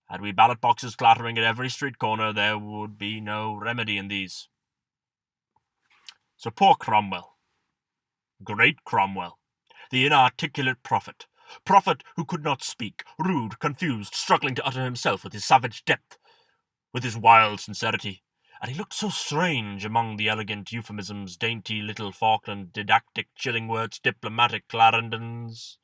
Had we ballot boxes clattering at every street corner, there would be no remedy in these. So poor Cromwell, great Cromwell, the inarticulate prophet who could not speak, rude, confused, struggling to utter himself with his savage depth, with his wild sincerity, and he looked so strange among the elegant euphemisms, dainty little Falkland, didactic chilling words, diplomatic clarendons.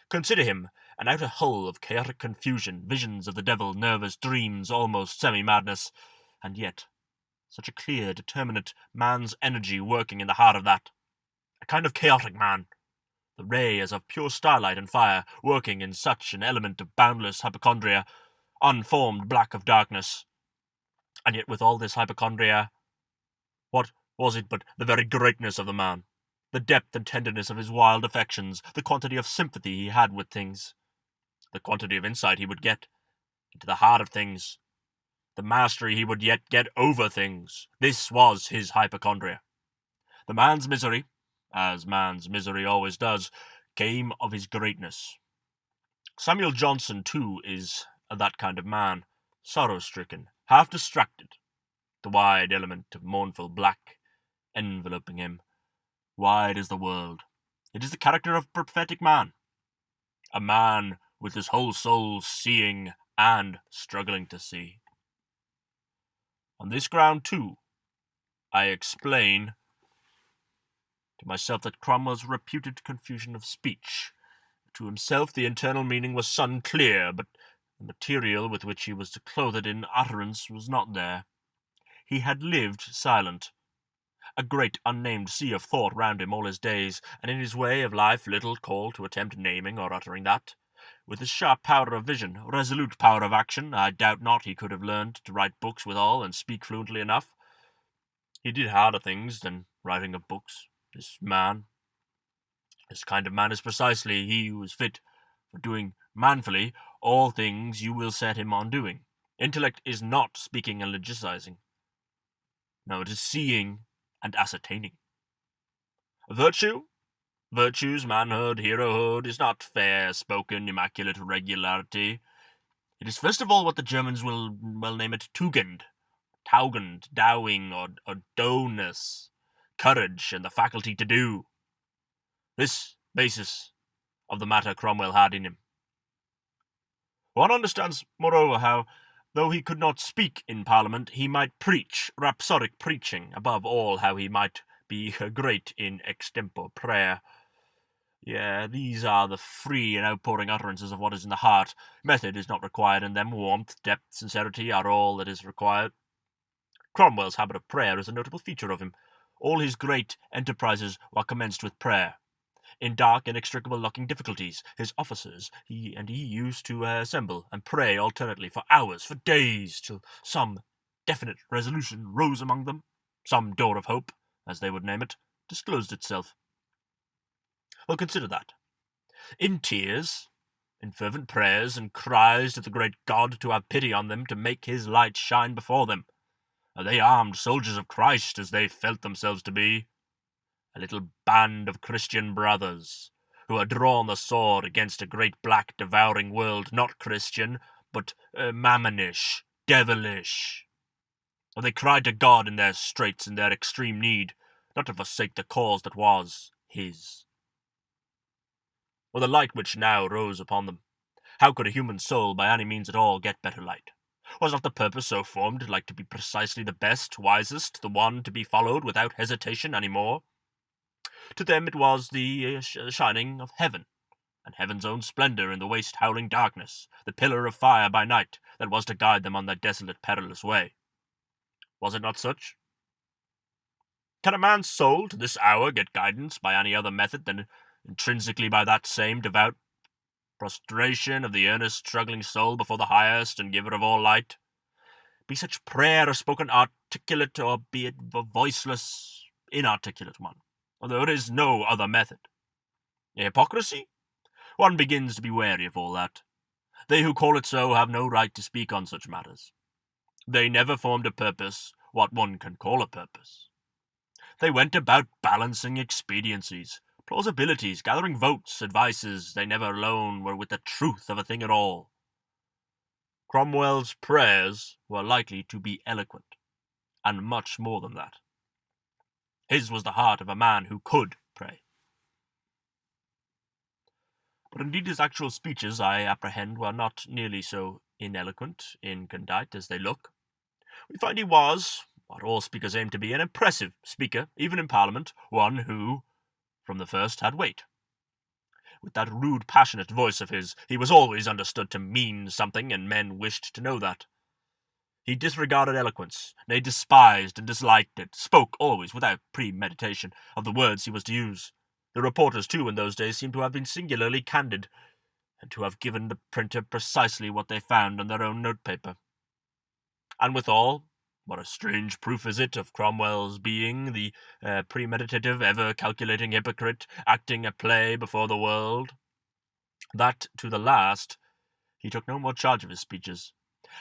Consider him, an outer hull of chaotic confusion, visions of the devil, nervous dreams, almost semi-madness, and yet Such a clear, determinate man's energy working in the heart of that. A kind of chaotic man. The ray as of pure starlight and fire, working in such an element of boundless hypochondria, unformed black of darkness. And yet with all this hypochondria, what was it but the very greatness of the man? The depth and tenderness of his wild affections, the quantity of sympathy he had with things, the quantity of insight he would get into the heart of things, the mastery he would yet get over things. This was his hypochondria. The man's misery, as man's misery always does, came of his greatness. Samuel Johnson, too, is that kind of man, sorrow-stricken, half-distracted, the wide element of mournful black enveloping him, wide as the world. It is the character of a prophetic man, a man with his whole soul seeing and struggling to see. On this ground, too, I explain to myself that Cromwell's reputed confusion of speech. To himself the internal meaning was sun-clear, but the material with which he was to clothe it in utterance was not there. He had lived silent. A great unnamed sea of thought round him all his days, and in his way of life little call to attempt naming or uttering that. With his sharp power of vision, resolute power of action, I doubt not he could have learned to write books withal and speak fluently enough. He did harder things than writing of books, this man. This kind of man is precisely he who is fit for doing manfully all things you will set him on doing. Intellect is not speaking and legislating. No, it is seeing and ascertaining. Virtues, manhood, herohood, is not fair-spoken, immaculate regularity. It is first of all what the Germans will name it Tugend, Taugend, dowing, or doughness, courage, and the faculty to do. This basis of the matter Cromwell had in him. One understands, moreover, how, though he could not speak in Parliament, he might preach, rhapsodic preaching, above all how he might be great in extempore prayer. Yeah, these are the free and outpouring utterances of what is in the heart. Method is not required in them. Warmth, depth, sincerity are all that is required. Cromwell's habit of prayer is a notable feature of him. All his great enterprises were commenced with prayer. In dark, inextricable looking difficulties, his officers he used to assemble and pray alternately for hours, for days, till some definite resolution rose among them, some door of hope, as they would name it, disclosed itself. Well, consider that. In tears, in fervent prayers and cries to the great God to have pity on them, to make his light shine before them. Are they armed soldiers of Christ, as they felt themselves to be? A little band of Christian brothers, who had drawn the sword against a great black devouring world, not Christian, but mammonish, devilish. They cried to God in their straits, in their extreme need, not to forsake the cause that was his. Or the light which now rose upon them. How could a human soul by any means at all get better light? Was not the purpose so formed, like to be precisely the best, wisest, the one to be followed without hesitation any more? To them it was the shining of heaven, and heaven's own splendour in the waste howling darkness, the pillar of fire by night, that was to guide them on their desolate perilous way. Was it not such? Can a man's soul to this hour get guidance by any other method than intrinsically by that same devout prostration of the earnest struggling soul before the highest and giver of all light? Be such prayer a spoken articulate, or be it a voiceless, inarticulate one, or there is no other method. Hypocrisy? One begins to be wary of all that. They who call it so have no right to speak on such matters. They never formed a purpose, what one can call a purpose. They went about balancing expediencies, plausibilities, gathering votes, advices. They never alone were with the truth of a thing at all. Cromwell's prayers were likely to be eloquent, and much more than that. His was the heart of a man who could pray. But indeed his actual speeches, I apprehend, were not nearly so ineloquent, incondite as they look. We find he was, what all speakers aim to be, an impressive speaker, even in Parliament, one who, from the first, had weight. With that rude, passionate voice of his, he was always understood to mean something, and men wished to know that. He disregarded eloquence, nay, despised and disliked it, spoke always, without premeditation, of the words he was to use. The reporters, too, in those days seem to have been singularly candid, and to have given the printer precisely what they found on their own notepaper. And withal, what a strange proof is it of Cromwell's being the premeditative, ever-calculating hypocrite, acting a play before the world, that, to the last, he took no more charge of his speeches.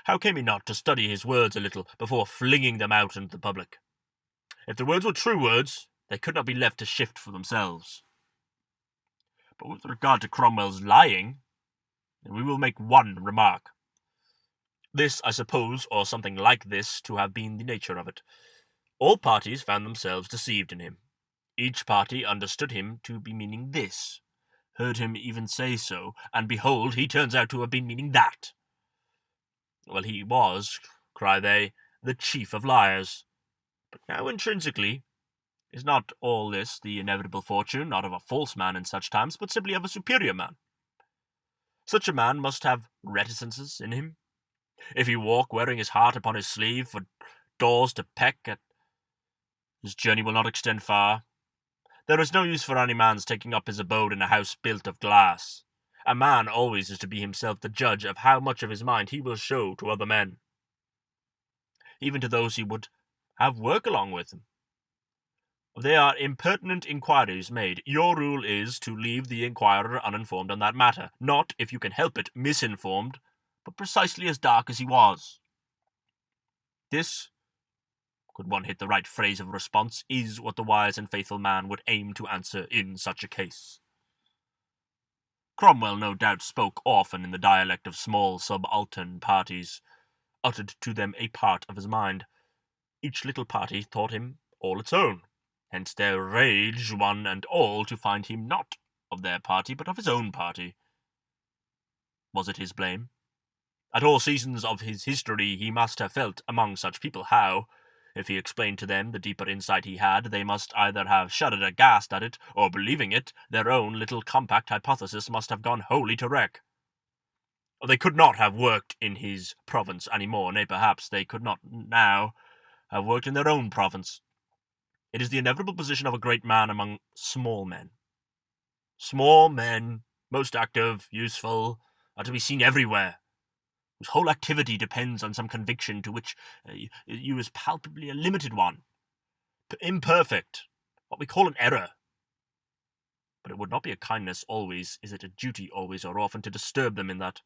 How came he not to study his words a little before flinging them out into the public? If the words were true words, they could not be left to shift for themselves. But with regard to Cromwell's lying, we will make one remark. This, I suppose, or something like this, to have been the nature of it. All parties found themselves deceived in him. Each party understood him to be meaning this, heard him even say so, and behold, he turns out to have been meaning that. Well, he was, cry they, the chief of liars. But now intrinsically, is not all this the inevitable fortune, not of a false man in such times, but simply of a superior man? Such a man must have reticences in him. If he walk wearing his heart upon his sleeve for doors to peck at, his journey will not extend far. There is no use for any man's taking up his abode in a house built of glass. A man always is to be himself the judge of how much of his mind he will show to other men, even to those he would have work along with him. They are impertinent inquiries made. Your rule is to leave the inquirer uninformed on that matter, not, if you can help it, misinformed, but precisely as dark as he was. This, could one hit the right phrase of response, is what the wise and faithful man would aim to answer in such a case. Cromwell no doubt spoke often in the dialect of small subaltern parties, uttered to them a part of his mind. Each little party thought him all its own, hence their rage, one and all, to find him not of their party, but of his own party. Was it his blame? At all seasons of his history he must have felt among such people how, if he explained to them the deeper insight he had, they must either have shuddered aghast at it, or, believing it, their own little compact hypothesis must have gone wholly to wreck. They could not have worked in his province any more, nay, perhaps they could not now have worked in their own province. It is the inevitable position of a great man among small men. Small men, most active, useful, are to be seen everywhere, whose whole activity depends on some conviction to which you is palpably a limited one, imperfect, what we call an error. But it would not be a kindness always, is it a duty always or often, to disturb them in that.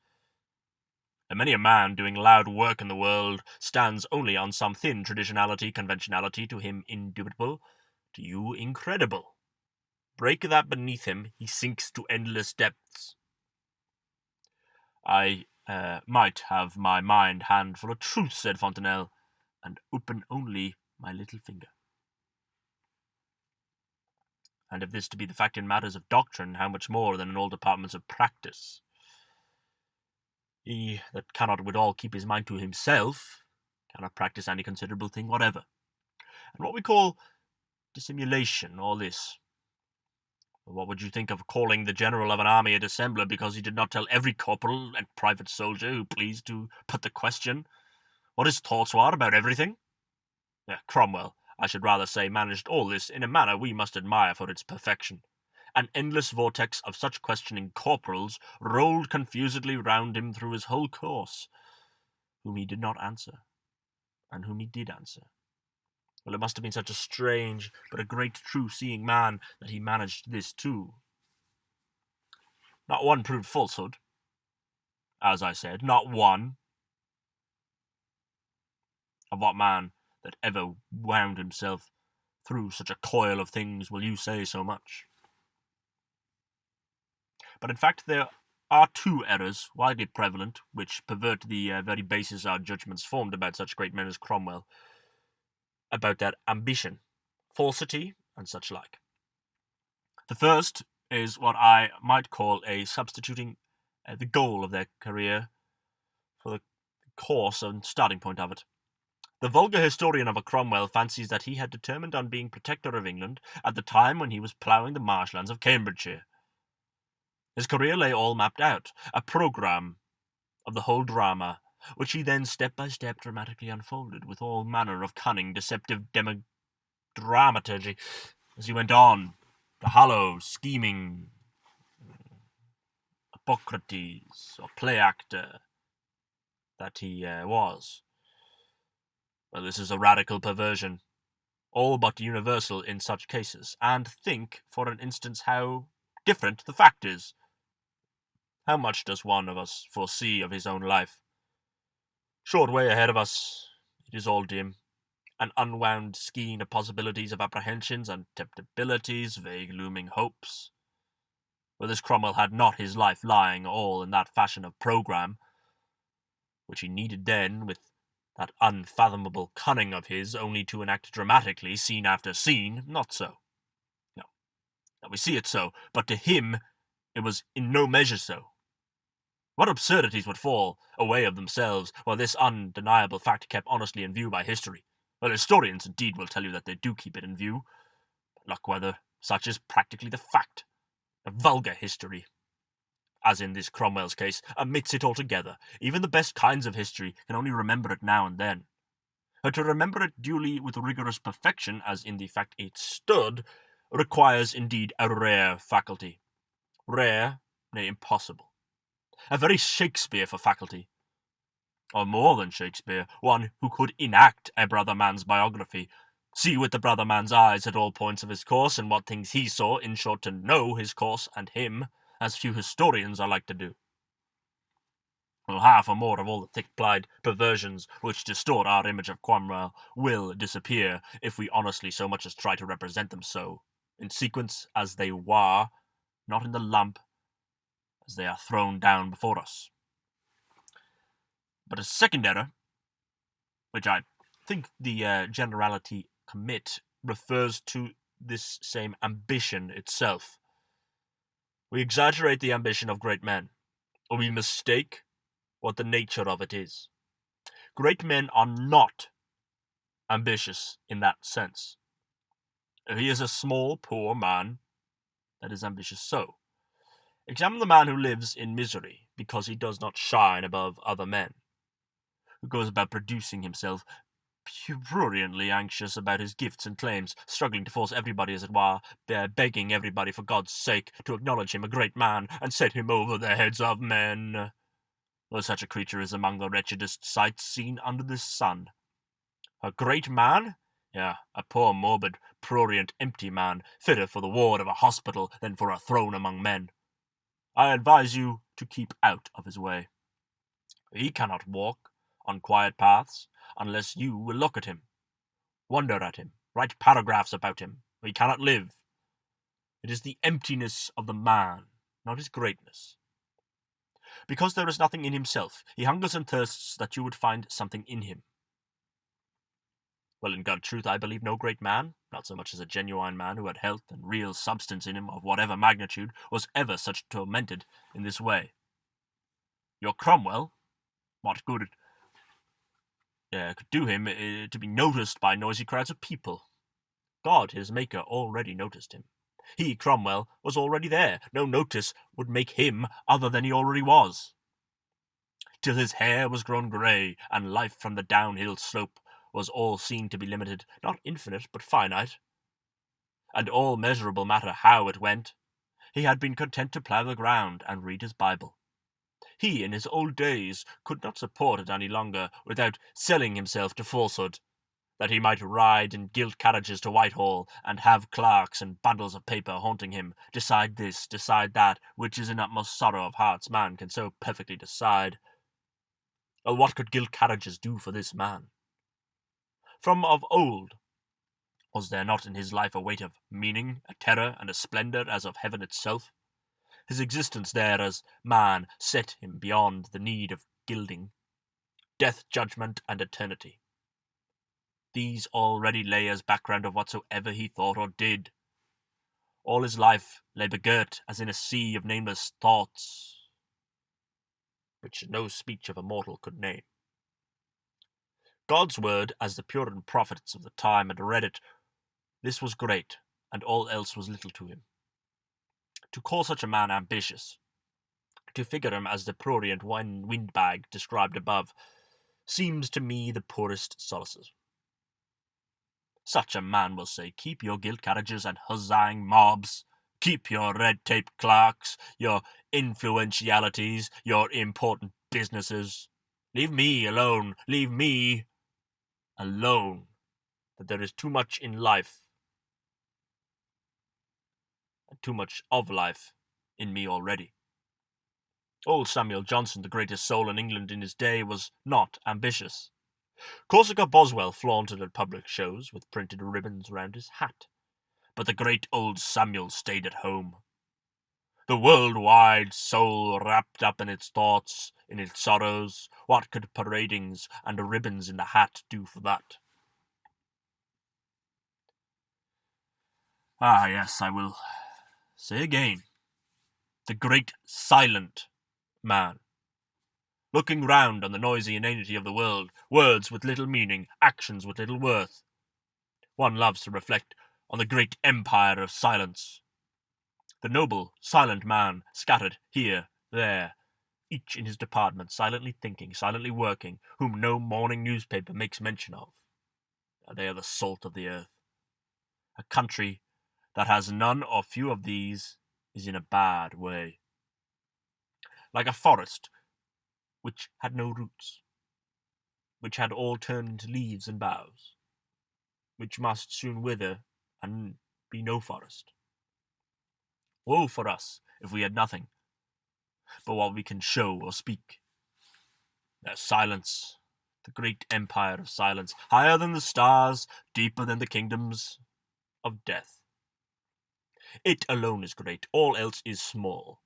And many a man doing loud work in the world stands only on some thin traditionality, conventionality, to him indubitable, to you incredible. Break that beneath him, he sinks to endless depths. I might have my mind handful of truth, said Fontenelle, and open only my little finger. And if this to be the fact in matters of doctrine, how much more than in all departments of practice? He that cannot withal keep his mind to himself cannot practice any considerable thing whatever. And what we call dissimulation, all this. What would you think of calling the general of an army a dissembler because he did not tell every corporal and private soldier who pleased to put the question what his thoughts were about everything? Cromwell, I should rather say, managed all this in a manner we must admire for its perfection. An endless vortex of such questioning corporals rolled confusedly round him through his whole course, whom he did not answer, and whom he did answer. Well, it must have been such a strange, but a great true-seeing man that he managed this too. Not one proved falsehood, as I said, not one. Of what man that ever wound himself through such a coil of things will you say so much? But in fact there are two errors widely prevalent which pervert the very basis our judgments formed about such great men as Cromwell, about their ambition, falsity, and such like. The first is what I might call a substituting the goal of their career for the course and starting point of it. The vulgar historian of a Cromwell fancies that he had determined on being protector of England at the time when he was ploughing the marshlands of Cambridgeshire. His career lay all mapped out, a programme of the whole drama, which he then step by step dramatically unfolded with all manner of cunning, deceptive dramaturgy as he went on, the hollow, scheming Hippocrates, or play actor, that he was. Well, this is a radical perversion, all but universal in such cases, and think, for an instance, how different the fact is. How much does one of us foresee of his own life? Short way ahead of us, it is all dim, an unwound skein of possibilities, of apprehensions and temptabilities, vague looming hopes. Well, this Cromwell had not his life lying all in that fashion of programme, which he needed then, with that unfathomable cunning of his, only to enact dramatically, scene after scene. Not so. No. Now we see it so, but to him it was in no measure so. What absurdities would fall away of themselves, while this undeniable fact kept honestly in view by history. Well, historians indeed will tell you that they do keep it in view. But luck whether such is practically the fact. A vulgar history, as in this Cromwell's case, omits it altogether. Even the best kinds of history can only remember it now and then. But to remember it duly with rigorous perfection, as in the fact it stood, requires indeed a rare faculty. Rare, nay, impossible. A very Shakespeare for faculty. Or more than Shakespeare, one who could enact a brother man's biography, see with the brother man's eyes at all points of his course, and what things he saw, in short, to know his course and him, as few historians are like to do. Well, half or more of all the thick-plied perversions which distort our image of Cromwell will disappear if we honestly so much as try to represent them so, in sequence as they were, not in the lump as they are thrown down before us. But a second error, which I think the generality commit, refers to this same ambition itself. We exaggerate the ambition of great men, or we mistake what the nature of it is. Great men are not ambitious in that sense. He is a small, poor man that is ambitious so. Examine the man who lives in misery because he does not shine above other men, who goes about producing himself, pruriently anxious about his gifts and claims, struggling to force everybody, as it were, begging everybody for God's sake to acknowledge him a great man and set him over the heads of men. Well, such a creature is among the wretchedest sights seen under this sun. A great man? Yeah, a poor, morbid, prurient, empty man, fitter for the ward of a hospital than for a throne among men. I advise you to keep out of his way. He cannot walk on quiet paths unless you will look at him, wonder at him, write paragraphs about him. He cannot live. It is the emptiness of the man, not his greatness. Because there is nothing in himself, he hungers and thirsts that you would find something in him. Well, in God truth, I believe no great man, not so much as a genuine man who had health and real substance in him of whatever magnitude, was ever such tormented in this way. Your Cromwell, what good it could do him to be noticed by noisy crowds of people. God, his maker, already noticed him. He, Cromwell, was already there. No notice would make him other than he already was. Till his hair was grown grey, and life from the downhill slope was all seen to be limited, not infinite, but finite. And all measurable matter how it went, he had been content to plough the ground and read his Bible. He, in his old days, could not support it any longer without selling himself to falsehood, that he might ride in gilt carriages to Whitehall, and have clerks and bundles of paper haunting him, decide this, decide that, which is in utmost sorrow of hearts man can so perfectly decide. Well, what could gilt carriages do for this man? From of old, was there not in his life a weight of meaning, a terror, and a splendour as of heaven itself? His existence there as man set him beyond the need of gilding. Death, judgment, and eternity. These already lay as background of whatsoever he thought or did. All his life lay begirt as in a sea of nameless thoughts, which no speech of a mortal could name. God's word, as the Puritan prophets of the time had read it, this was great, and all else was little to him. To call such a man ambitious, to figure him as the prurient windbag described above seems to me the poorest solaces. Such a man will say, keep your gilt carriages and huzzahing mobs, keep your red-tape clerks, your influentialities, your important businesses. Leave me alone, leave me alone, that there is too much in life, and too much of life in me already. Old Samuel Johnson, the greatest soul in England in his day, was not ambitious. Corsica Boswell flaunted at public shows with printed ribbons round his hat, but the great old Samuel stayed at home. The world-wide soul wrapped up in its thoughts, in its sorrows, what could paradings and ribbons in the hat do for that? Ah, yes, I will say again, the great silent man. Looking round on the noisy inanity of the world, words with little meaning, actions with little worth. One loves to reflect on the great empire of silence. The noble, silent man, scattered here, there, each in his department, silently thinking, silently working, whom no morning newspaper makes mention of. They are the salt of the earth. A country that has none or few of these is in a bad way. Like a forest which had no roots, which had all turned into leaves and boughs, which must soon wither and be no forest. Woe for us if we had nothing but what we can show or speak. There's silence, the great empire of silence, higher than the stars, deeper than the kingdoms of death. It alone is great, all else is small.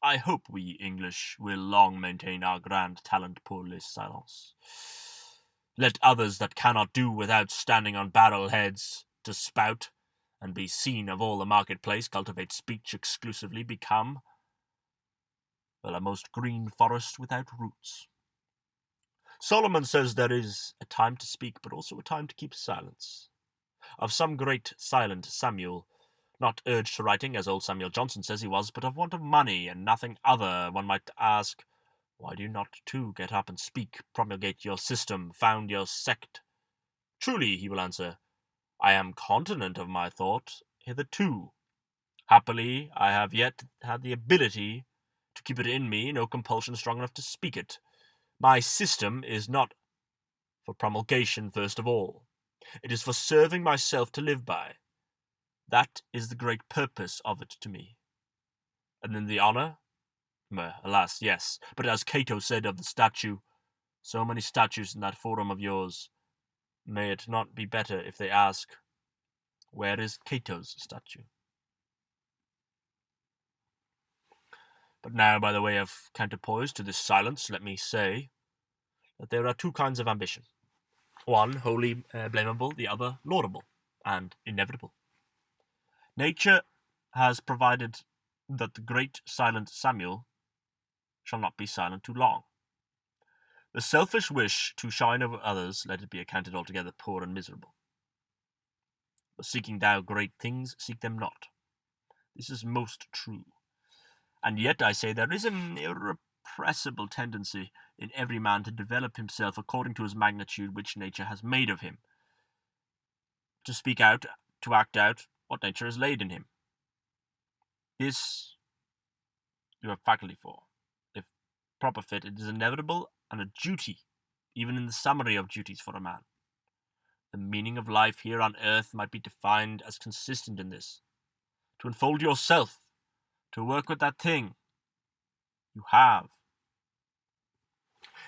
I hope we English will long maintain our grand talent pour le silence. Let others that cannot do without standing on barrel heads to spout and be seen of all the marketplace, cultivate speech exclusively, become, well, a most green forest without roots. Solomon says there is a time to speak, but also a time to keep silence. Of some great silent Samuel, not urged to writing, as old Samuel Johnson says he was, but of want of money and nothing other, one might ask, why do you not too get up and speak, promulgate your system, found your sect? Truly, he will answer, I am continent of my thought hitherto. Happily, I have yet had the ability to keep it in me, no compulsion strong enough to speak it. My system is not for promulgation first of all. It is for serving myself to live by. That is the great purpose of it to me. And then the honour? Alas, yes. But as Cato said of the statue, so many statues in that forum of yours, may it not be better if they ask, where is Cato's statue? But now, by the way of counterpoise to this silence, let me say that there are two kinds of ambition. One wholly blamable, the other laudable and inevitable. Nature has provided that the great silent Samuel shall not be silent too long. The selfish wish to shine over others, let it be accounted altogether poor and miserable. But seeking thou great things, seek them not. This is most true. And yet, I say, there is an irrepressible tendency in every man to develop himself according to his magnitude which nature has made of him, to speak out, to act out what nature has laid in him. This you have faculty for. If proper fit, it is inevitable and a duty, even in the summary of duties for a man. The meaning of life here on earth might be defined as consistent in this. To unfold yourself, to work with that thing you have.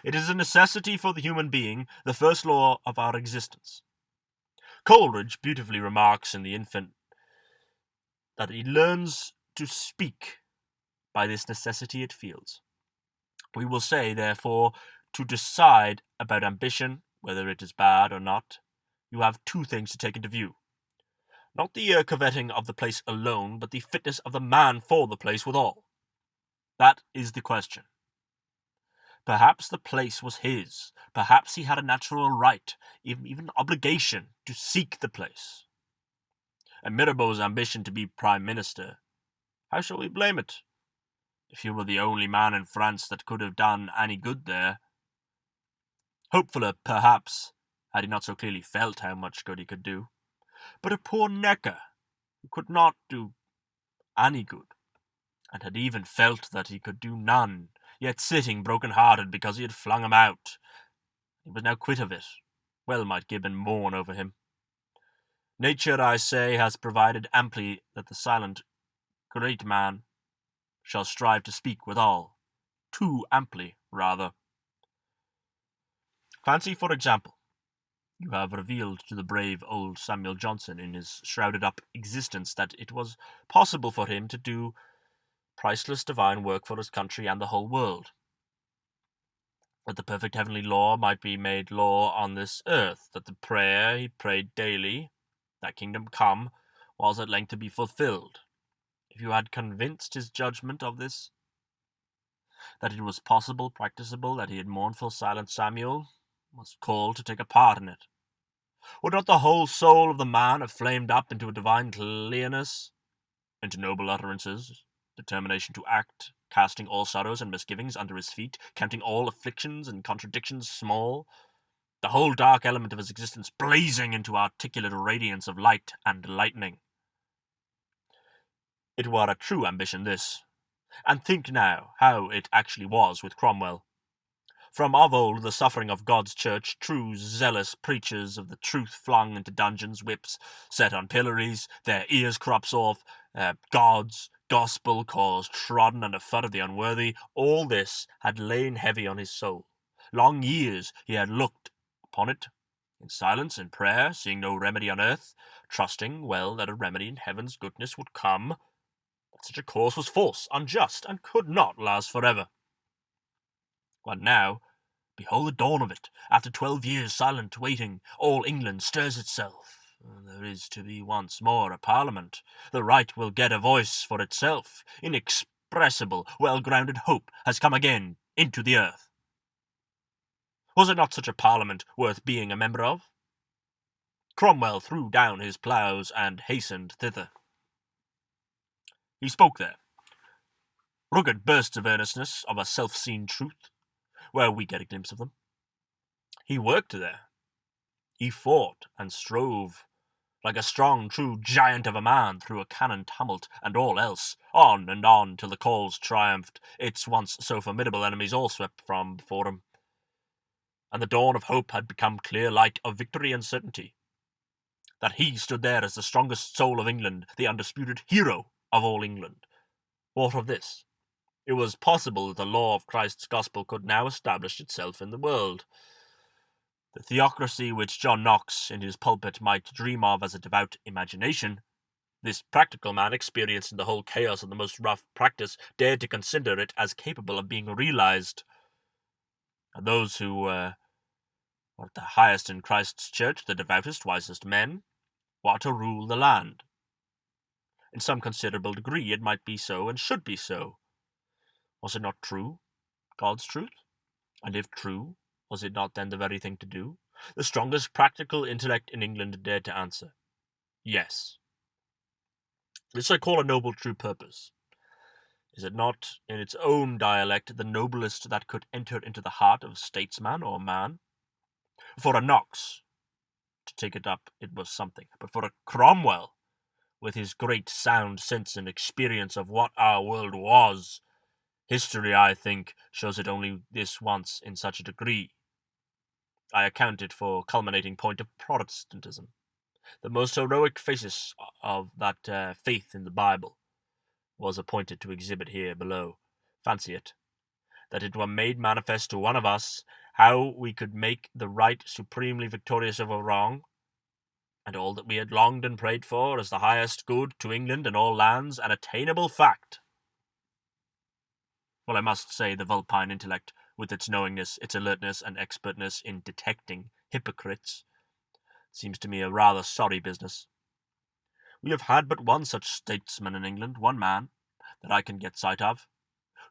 It is a necessity for the human being, the first law of our existence. Coleridge beautifully remarks in The Infant that he learns to speak by this necessity it feels. We will say, therefore, to decide about ambition, whether it is bad or not, you have two things to take into view. Not the coveting of the place alone, but the fitness of the man for the place withal. That is the question. Perhaps the place was his. Perhaps he had a natural right, even obligation, to seek the place. And Mirabeau's ambition to be Prime Minister, how shall we blame it? if he were the only man in France that could have done any good there. Hopefuller, perhaps, had he not so clearly felt how much good he could do. But a poor Necker, who could not do any good, and had even felt that he could do none, yet sitting broken-hearted because he had flung him out. He was now quit of it. Well might Gibbon mourn over him. Nature, I say, has provided amply that the silent, great man shall strive to speak withal. Too amply, rather. Fancy, for example, you have revealed to the brave old Samuel Johnson in his shrouded-up existence that it was possible for him to do priceless divine work for his country and the whole world. That the perfect heavenly law might be made law on this earth, that the prayer he prayed daily, that kingdom come, was at length to be fulfilled. If you had convinced his judgment of this, that it was possible, practicable, that he had mournful silent Samuel was called to take a part in it, would not the whole soul of the man have flamed up into a divine clearness, into noble utterances, determination to act, casting all sorrows and misgivings under his feet, counting all afflictions and contradictions small, the whole dark element of his existence blazing into articulate radiance of light and lightning? It were a true ambition, this. And think now how it actually was with Cromwell. From of old the suffering of God's church, true zealous preachers of the truth flung into dungeons, whips set on pillories, their ears crops off, God's gospel cause trodden under foot of the unworthy, all this had lain heavy on his soul. Long years he had looked upon it, in silence and prayer, seeing no remedy on earth, trusting well that a remedy in heaven's goodness would come, but such a course was false, unjust, and could not last forever. But now, behold the dawn of it. After 12 years silent waiting, all England stirs itself. There is to be once more a parliament. The right will get a voice for itself. Inexpressible, well-grounded hope has come again into the earth. Was it not such a parliament worth being a member of? Cromwell threw down his ploughs and hastened thither. He spoke there. Rugged bursts of earnestness, of a self-seen truth, where we get a glimpse of them. He worked there. He fought and strove, like a strong, true giant of a man through a cannon tumult and all else, on and on till the cause triumphed, its once so formidable enemies all swept from before him, and the dawn of hope had become clear light of victory and certainty. That he stood there as the strongest soul of England, the undisputed hero of all England. What of this? It was possible that the law of Christ's gospel could now establish itself in the world. The theocracy which John Knox in his pulpit might dream of as a devout imagination, this practical man, experienced in the whole chaos of the most rough practice, dared to consider it as capable of being realized. And those who were at the highest in Christ's church, the devoutest, wisest men, were to rule the land. In some considerable degree it might be so, and should be so. Was it not true, God's truth? And if true, was it not then the very thing to do? The strongest practical intellect in England dared to answer, yes. This I call a noble true purpose. Is it not, in its own dialect, the noblest that could enter into the heart of statesman or man? For a Knox, to take it up, it was something. But for a Cromwell, with his great sound sense and experience of what our world was, history, I think, shows it only this once in such a degree. I account it for culminating point of Protestantism, the most heroic phasis of that faith in the Bible was appointed to exhibit here below. Fancy it, that it were made manifest to one of us how we could make the right supremely victorious over wrong, and all that we had longed and prayed for as the highest good to England and all lands, an attainable fact. Well, I must say the vulpine intellect, with its knowingness, its alertness, and expertness in detecting hypocrites, seems to me a rather sorry business. We have had but one such statesman in England, one man, that I can get sight of,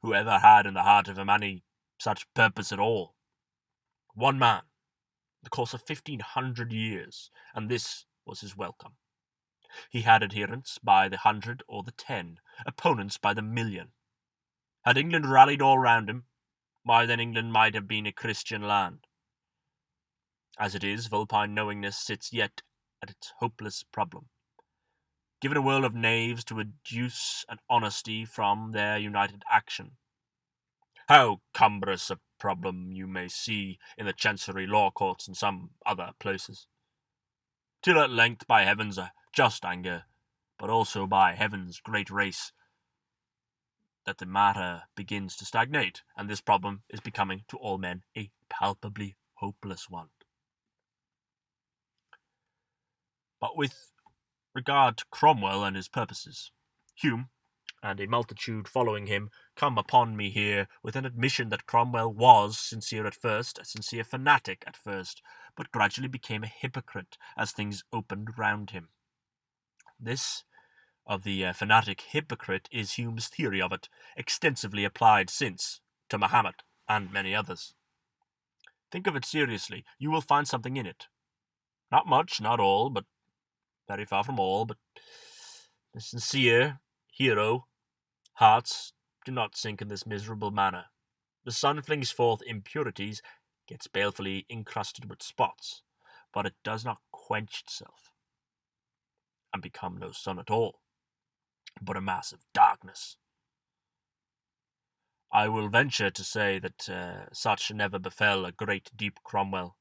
who ever had in the heart of him any such purpose at all. One man, in the course of 1500 years, and this was his welcome. He had adherents by the 100 or the 10, opponents by the million. Had England rallied all round him, why then England might have been a Christian land. As it is, vulpine knowingness sits yet at its hopeless problem. Given a world of knaves to adduce an honesty from their united action. How cumbrous a problem you may see in the chancery law courts and some other places. Till at length by heaven's just anger, but also by heaven's great race, that the matter begins to stagnate, and this problem is becoming to all men a palpably hopeless one. But with regard to Cromwell and his purposes, Hume, and a multitude following him, come upon me here with an admission that Cromwell was sincere at first, a sincere fanatic at first, but gradually became a hypocrite as things opened round him. This of the fanatic hypocrite is Hume's theory of it, extensively applied since to Mahomet and many others. Think of it seriously, you will find something in it. Not much, not all, but very far from all, but the sincere hero hearts do not sink in this miserable manner. The sun flings forth impurities, gets balefully encrusted with spots, but it does not quench itself and become no sun at all, but a mass of darkness. I will venture to say that such never befell a great deep Cromwell.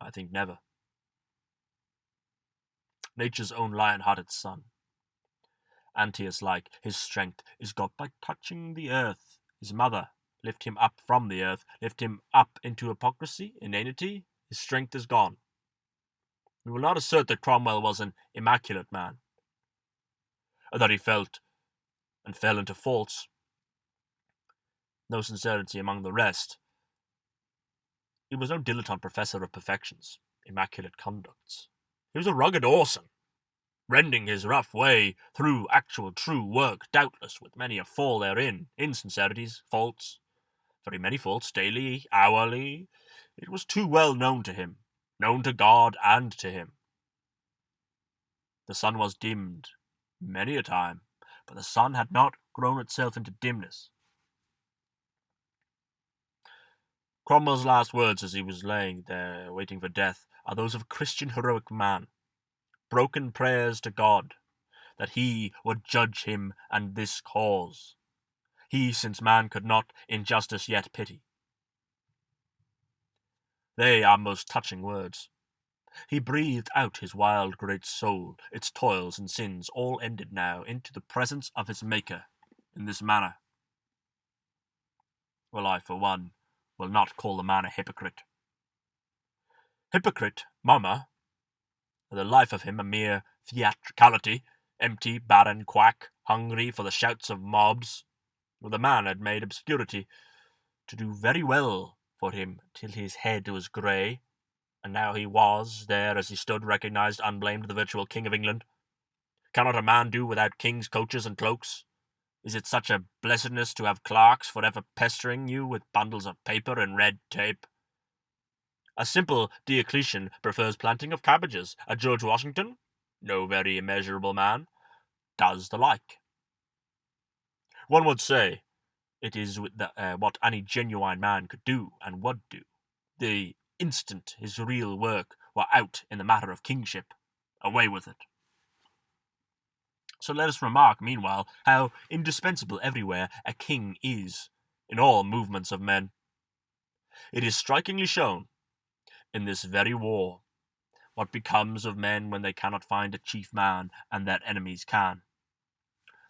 I think never. Nature's own lion-hearted son. Antaeus-like, his strength is got by touching the earth. His mother lift him up from the earth, lift him up into hypocrisy, inanity, his strength is gone. We will not assert that Cromwell was an immaculate man, or that he felt and fell into faults. No sincerity among the rest. He was no dilettante professor of perfections, immaculate conducts. He was a rugged Orson, rending his rough way through actual true work, doubtless with many a fall therein, insincerities, faults, very many faults, daily, hourly. It was too well known to him, known to God and to him. The sun was dimmed many a time, but the sun had not grown itself into dimness. Cromwell's last words as he was laying there waiting for death are those of a Christian heroic man. Broken prayers to God, that he would judge him and this cause. He, since man could not in justice yet pity. They are most touching words. He breathed out his wild great soul, its toils and sins, all ended now, into the presence of his Maker, in this manner. Well, I, for one, will not call the man a hypocrite. Hypocrite, mama, the life of him a mere theatricality, empty, barren quack, hungry for the shouts of mobs. Well, the man had made obscurity to do very well for him till his head was grey, and now he was, there as he stood, recognised, unblamed, the virtual King of England. Cannot a man do without kings' coaches and cloaks? Is it such a blessedness to have clerks for ever pestering you with bundles of paper and red tape? A simple Diocletian prefers planting of cabbages. A George Washington, no very immeasurable man, does the like. One would say it is what any genuine man could do and would do, the instant his real work were out in the matter of kingship. Away with it. So let us remark, meanwhile, how indispensable everywhere a king is, in all movements of men. It is strikingly shown, in this very war, what becomes of men when they cannot find a chief man, and their enemies can.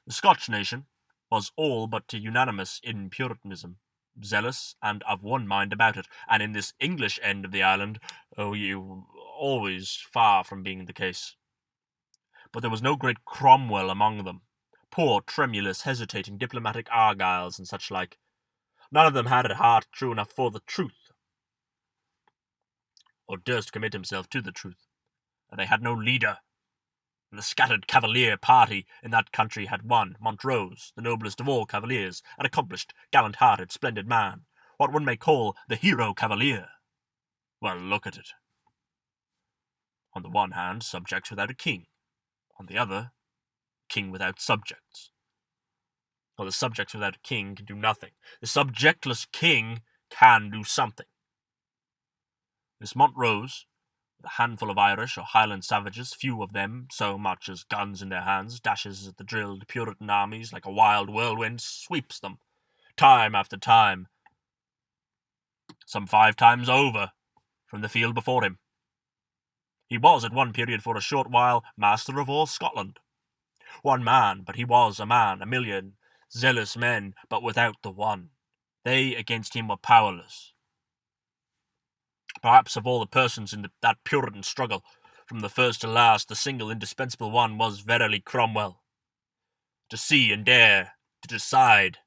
The Scotch nation was all but unanimous in Puritanism, zealous and of one mind about it, and in this English end of the island, you always far from being the case. But there was no great Cromwell among them. Poor, tremulous, hesitating, diplomatic Argyles and such like. None of them had a heart true enough for the truth, or durst commit himself to the truth. And they had no leader. And the scattered cavalier party in that country had one, Montrose, the noblest of all cavaliers, an accomplished, gallant-hearted, splendid man, what one may call the hero cavalier. Well, look at it. On the one hand, subjects without a king. On the other, king without subjects. Well, the subjects without a king can do nothing. The subjectless king can do something. Miss Montrose, with a handful of Irish or Highland savages, few of them so much as guns in their hands, dashes at the drilled Puritan armies like a wild whirlwind, sweeps them, time after time, some 5 times over, from the field before him. He was, at one period for a short while, master of all Scotland. One man, but he was a man, a million zealous men, but without the one. They against him were powerless. Perhaps of all the persons in that Puritan struggle, from the first to last, the single indispensable one was verily Cromwell. To see and dare, to decide,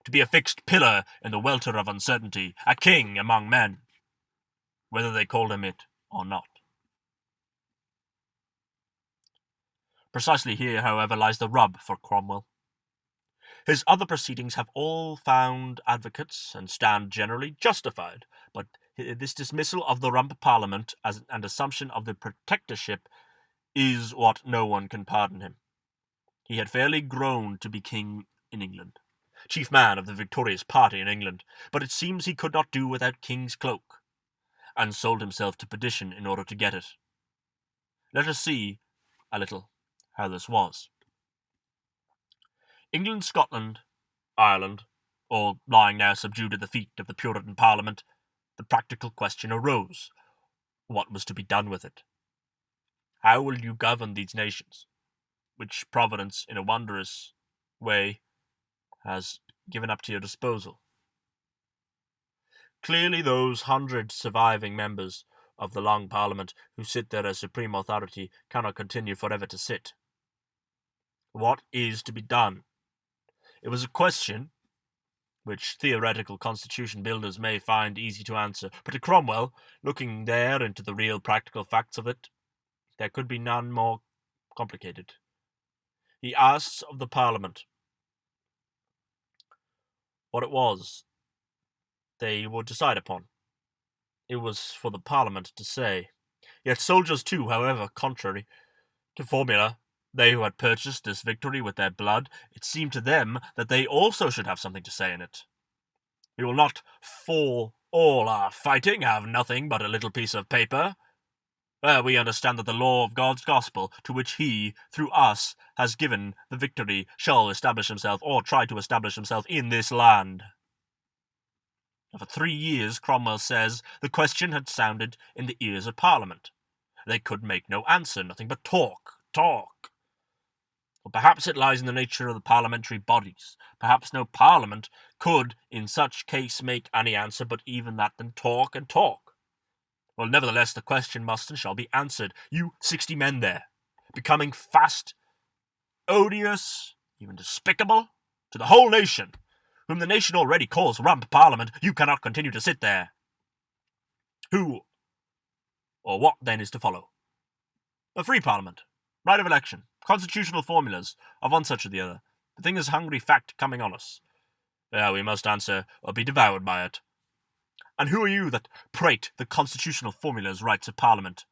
to be a fixed pillar in the welter of uncertainty, a king among men, whether they called him it or not. Precisely here, however, lies the rub for Cromwell. His other proceedings have all found advocates and stand generally justified, but this dismissal of the Rump Parliament as an assumption of the protectorship is what no one can pardon him. He had fairly grown to be king in England, chief man of the victorious party in England, but it seems he could not do without king's cloak, and sold himself to perdition in order to get it. Let us see a little how this was. England, Scotland, Ireland, all lying now subdued at the feet of the Puritan Parliament, the practical question arose. What was to be done with it? How will you govern these nations, which Providence, in a wondrous way, has given up to your disposal? Clearly those 100 surviving members of the Long Parliament who sit there as supreme authority cannot continue forever to sit. What is to be done? It was a question which theoretical constitution builders may find easy to answer, but to Cromwell, looking there into the real practical facts of it, there could be none more complicated. He asks of the Parliament what it was they would decide upon. It was for the Parliament to say. Yet soldiers too, however contrary to formula, they who had purchased this victory with their blood, it seemed to them that they also should have something to say in it. We will not, for all our fighting, have nothing but a little piece of paper, where we understand that the law of God's gospel, to which he, through us, has given the victory, shall establish himself, or try to establish himself, in this land. For 3 years, Cromwell says, the question had sounded in the ears of Parliament. They could make no answer, nothing but talk. Or perhaps it lies in the nature of the parliamentary bodies. Perhaps no parliament could, in such case, make any answer but even that than talk and talk. Well, nevertheless, the question must and shall be answered. You 60 men there, becoming fast, odious, even despicable, to the whole nation, whom the nation already calls Rump Parliament, you cannot continue to sit there. Who, or what then is to follow? A free parliament, right of election, constitutional formulas, of one such or the other. The thing is hungry fact coming on us. We must answer, or be devoured by it. And who are you that prate the constitutional formulas rights of Parliament?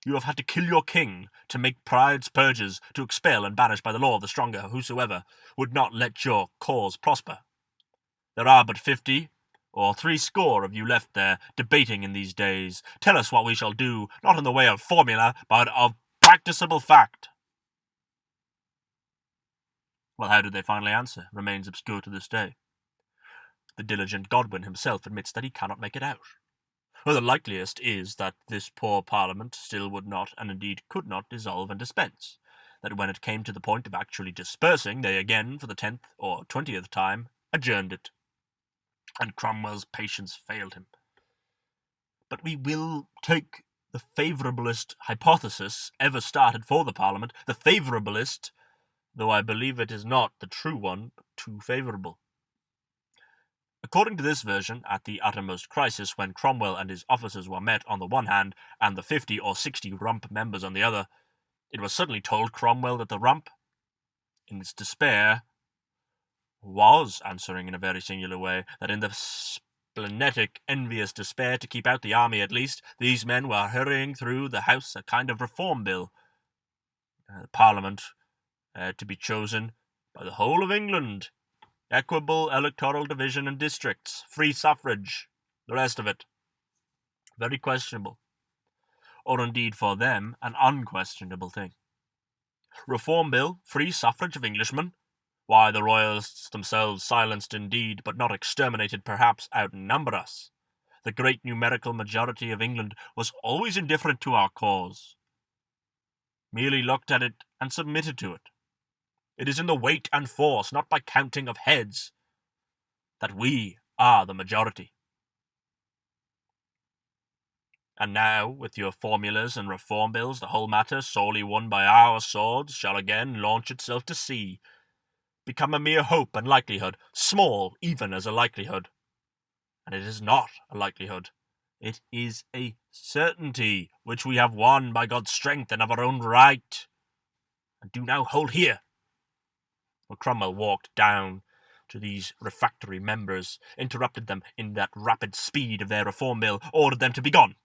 You have had to kill your king, to make pride's purges, to expel and banish by the law of the stronger whosoever would not let your cause prosper. There are but 50 or 60 of you left there, debating in these days. Tell us what we shall do, not in the way of formula, but of practicable fact. Well, how did they finally answer remains obscure to this day. The diligent Godwin himself admits that he cannot make it out. Well, the likeliest is that this poor Parliament still would not, and indeed could not, dissolve and dispense, that when it came to the point of actually dispersing, they again, for the 10th or 20th time, adjourned it. And Cromwell's patience failed him. But we will take the favourablest hypothesis ever started for the Parliament, the favourablest, though I believe it is not the true one, but too favourable. According to this version, at the uttermost crisis, when Cromwell and his officers were met on the one hand, and the 50 or 60 Rump members on the other, it was suddenly told Cromwell that the Rump, in its despair, was answering in a very singular way, that in the splenetic, envious despair to keep out the army at least, these men were hurrying through the House a kind of reform bill. The Parliament to be chosen by the whole of England, equable electoral division and districts, free suffrage, the rest of it. Very questionable, or indeed for them an unquestionable thing. Reform Bill, free suffrage of Englishmen? Why, the Royalists themselves, silenced indeed, but not exterminated, perhaps outnumber us. The great numerical majority of England was always indifferent to our cause, merely looked at it and submitted to it. It is in the weight and force, not by counting of heads, that we are the majority. And now, with your formulas and reform bills, the whole matter, sorely won by our swords, shall again launch itself to sea, become a mere hope and likelihood, small even as a likelihood. And it is not a likelihood. It is a certainty, which we have won by God's strength and of our own right, and do now hold here. Well, Cromwell walked down to these refractory members, interrupted them in that rapid speed of their reform bill, ordered them to be gone.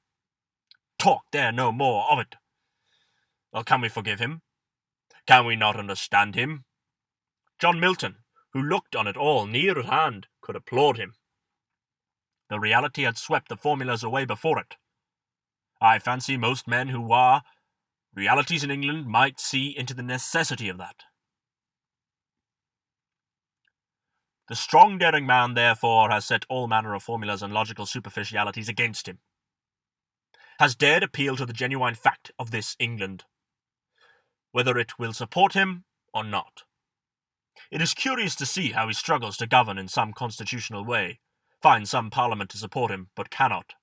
Talk there no more of it. Well, can we forgive him? Can we not understand him? John Milton, who looked on it all near at hand, could applaud him. The reality had swept the formulas away before it. I fancy most men who are realities in England might see into the necessity of that. The strong, daring man, therefore, has set all manner of formulas and logical superficialities against him, has dared appeal to the genuine fact of this England, whether it will support him or not. It is curious to see how he struggles to govern in some constitutional way, finds some parliament to support him, but cannot.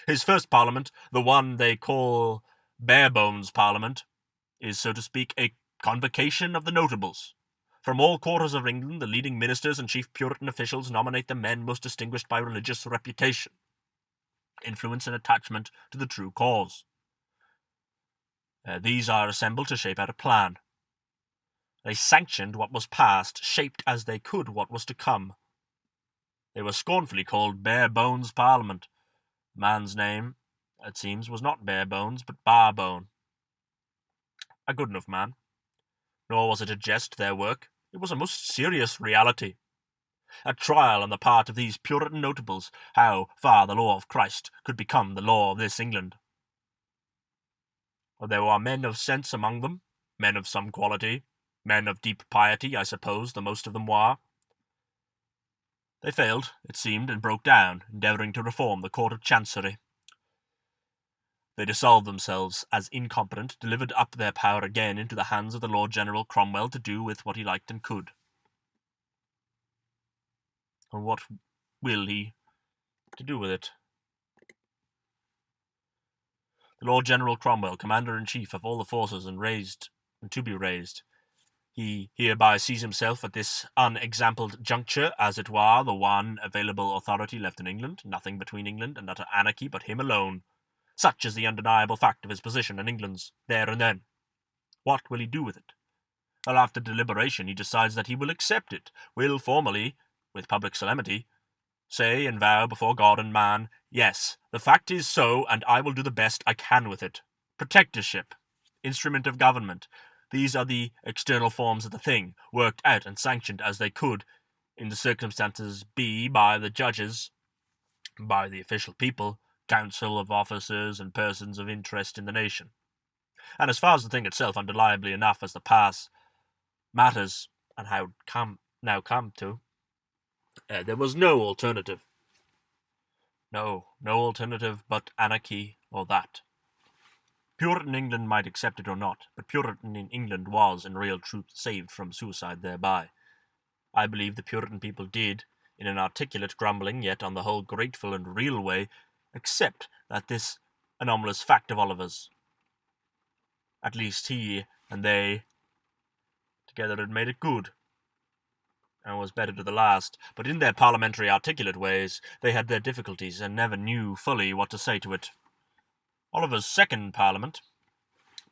His first parliament, the one they call bare-bones parliament, is, so to speak, a convocation of the notables. From all quarters of England, the leading ministers and chief Puritan officials nominate the men most distinguished by religious reputation, influence and attachment to the true cause. These are assembled to shape out a plan. They sanctioned what was past, shaped as they could what was to come. They were scornfully called bare-bones parliament. The man's name, it seems, was not bare-bones, but Barbone. A good enough man. Nor was it a jest, their work. It was a most serious reality. A trial on the part of these Puritan notables, how far the law of Christ could become the law of this England. There were men of sense among them, men of some quality, men of deep piety, I suppose the most of them were. They failed, it seemed, and broke down, endeavouring to reform the Court of Chancery. They dissolved themselves as incompetent, delivered up their power again into the hands of the Lord General Cromwell to do with what he liked and could. And what will he to do with it? The Lord General Cromwell, Commander-in-Chief of all the forces and to be raised, he hereby sees himself at this unexampled juncture, as it were, the one available authority left in England, nothing between England and utter anarchy but him alone. Such is the undeniable fact of his position and England's, there and then. What will he do with it? Well, after deliberation, he decides that he will accept it, will formally, with public solemnity, say and vow before God and man, yes, the fact is so, and I will do the best I can with it. Protectorship, instrument of government, these are the external forms of the thing, worked out and sanctioned as they could, in the circumstances, be by the judges, by the official people, council of officers and persons of interest in the nation. And as far as the thing itself, undeniably enough as the past matters, and how now come to, there was no alternative. No alternative but anarchy or that. Puritan England might accept it or not, but Puritan in England was, in real truth, saved from suicide thereby. I believe the Puritan people did, in an articulate, grumbling, yet on the whole grateful and real way, accept that this anomalous fact of Oliver's. At least he and they together had made it good, and was better to the last, but in their parliamentary articulate ways they had their difficulties, and never knew fully what to say to it. Oliver's second parliament,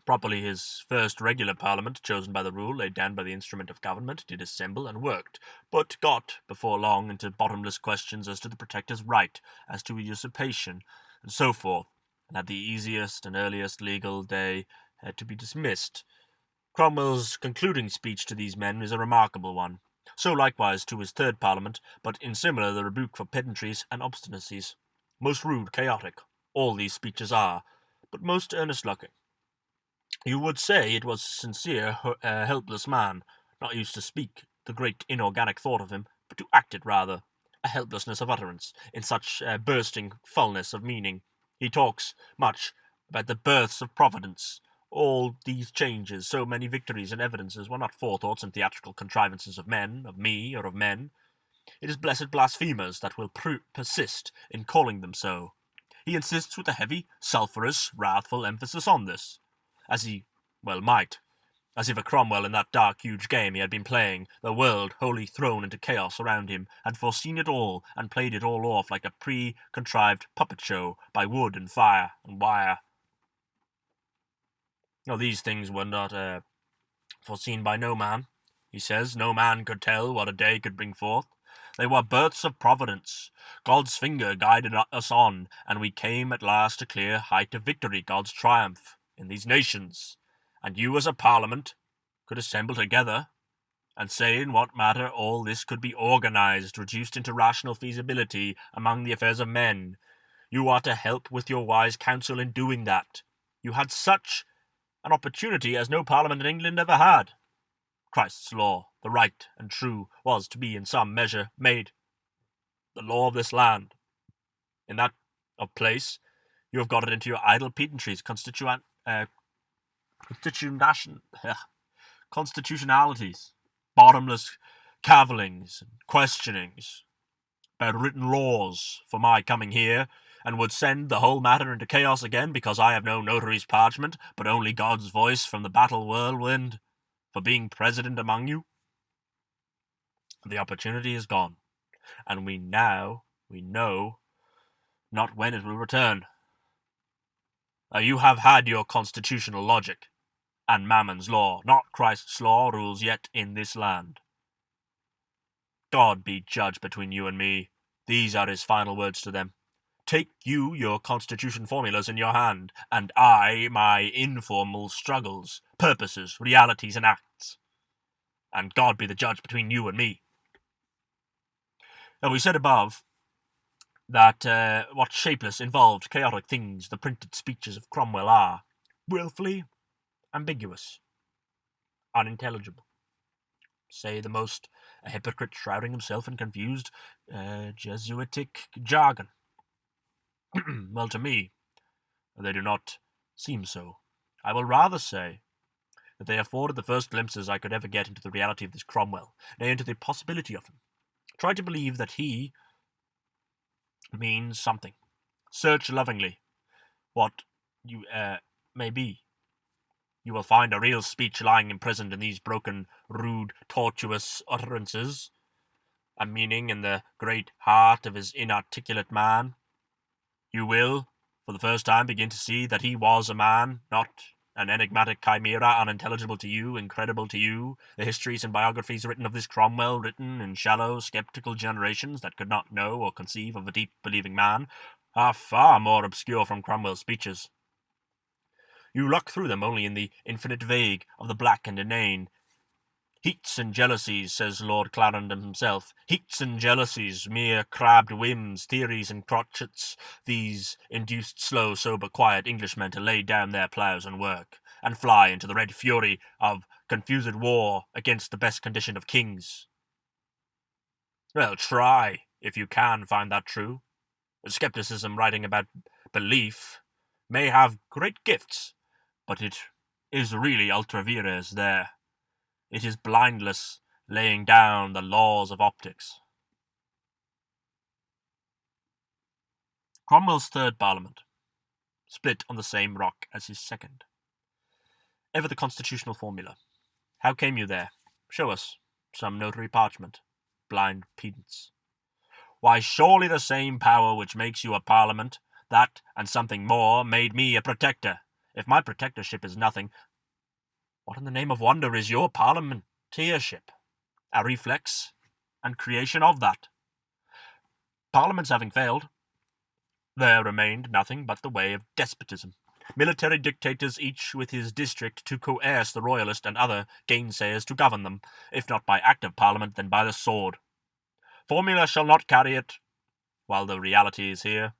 properly his first regular parliament, chosen by the rule laid down by the instrument of government, did assemble and worked, but got, before long, into bottomless questions as to the Protector's right, as to usurpation, and so forth, and at the easiest and earliest legal day had to be dismissed, Cromwell's concluding speech to these men is a remarkable one, so likewise to his third Parliament, but in similar the rebuke for pedantries and obstinacies. Most rude, chaotic, all these speeches are, but most earnest-looking. You would say it was a sincere, helpless man, not used to speak the great inorganic thought of him, but to act it rather, a helplessness of utterance, in such bursting fullness of meaning. He talks much about the births of Providence. All these changes, so many victories and evidences, were not forethoughts and theatrical contrivances of men, of me, or of men. It is blessed blasphemers that will persist in calling them so. He insists with a heavy, sulphurous, wrathful emphasis on this, as he well might, as if a Cromwell in that dark, huge game he had been playing, the world wholly thrown into chaos around him, had foreseen it all, and played it all off like a pre-contrived puppet show by wood and fire and wire. No, these things were not foreseen by no man, he says. No man could tell what a day could bring forth. They were births of Providence. God's finger guided us on, and we came at last to clear height of victory, God's triumph in these nations. And you as a Parliament could assemble together and say in what matter all this could be organized, reduced into rational feasibility among the affairs of men. You are to help with your wise counsel in doing that. You had such an opportunity as no Parliament in England ever had. Christ's law, the right and true, was to be in some measure made the law of this land. In that of place, you have got it into your idle pedantries, constitutionalities, bottomless cavillings and questionings about written laws for my coming here, and would send the whole matter into chaos again because I have no notary's parchment, but only God's voice from the battle whirlwind, for being president among you. The opportunity is gone, and we know not when it will return. You have had your constitutional logic, and Mammon's law, not Christ's law, rules yet in this land. God be judge between you and me. These are his final words to them. Take you your constitution formulas in your hand, and I my informal struggles, purposes, realities, and acts. And God be the judge between you and me. Now we said above that what shapeless, involved, chaotic things the printed speeches of Cromwell are, willfully ambiguous, unintelligible. Say the most a hypocrite shrouding himself in confused Jesuitic jargon. Well, to me, they do not seem so. I will rather say that they afforded the first glimpses I could ever get into the reality of this Cromwell, nay, into the possibility of him. Try to believe that he means something. Search lovingly what you may be. You will find a real speech lying imprisoned in these broken, rude, tortuous utterances, a meaning in the great heart of his inarticulate man. You will, for the first time, begin to see that he was a man, not an enigmatic chimera, unintelligible to you, incredible to you. The histories and biographies written of this Cromwell, written in shallow, sceptical generations that could not know or conceive of a deep, believing man, are far more obscure from Cromwell's speeches. You look through them only in the infinite vague of the black and inane. Heats and jealousies, says Lord Clarendon himself, heats and jealousies, mere crabbed whims, theories and crotchets, these induced slow, sober, quiet Englishmen to lay down their ploughs and work, and fly into the red fury of confused war against the best condition of kings. Well, try, if you can find that true. Skepticism writing about belief may have great gifts, but it is really ultra vires there. It is blindless, laying down the laws of optics. Cromwell's third Parliament, split on the same rock as his second. Ever the constitutional formula. How came you there? Show us some notary parchment, blind pedants. Why, surely the same power which makes you a Parliament, that, and something more, made me a protector. If my protectorship is nothing, what in the name of wonder is your parliamentarship? A reflex and creation of that. Parliaments having failed, there remained nothing but the way of despotism. military dictators each with his district to coerce the royalist and other gainsayers to govern them, if not by act of parliament, then by the sword. Formula shall not carry it, while the reality is here.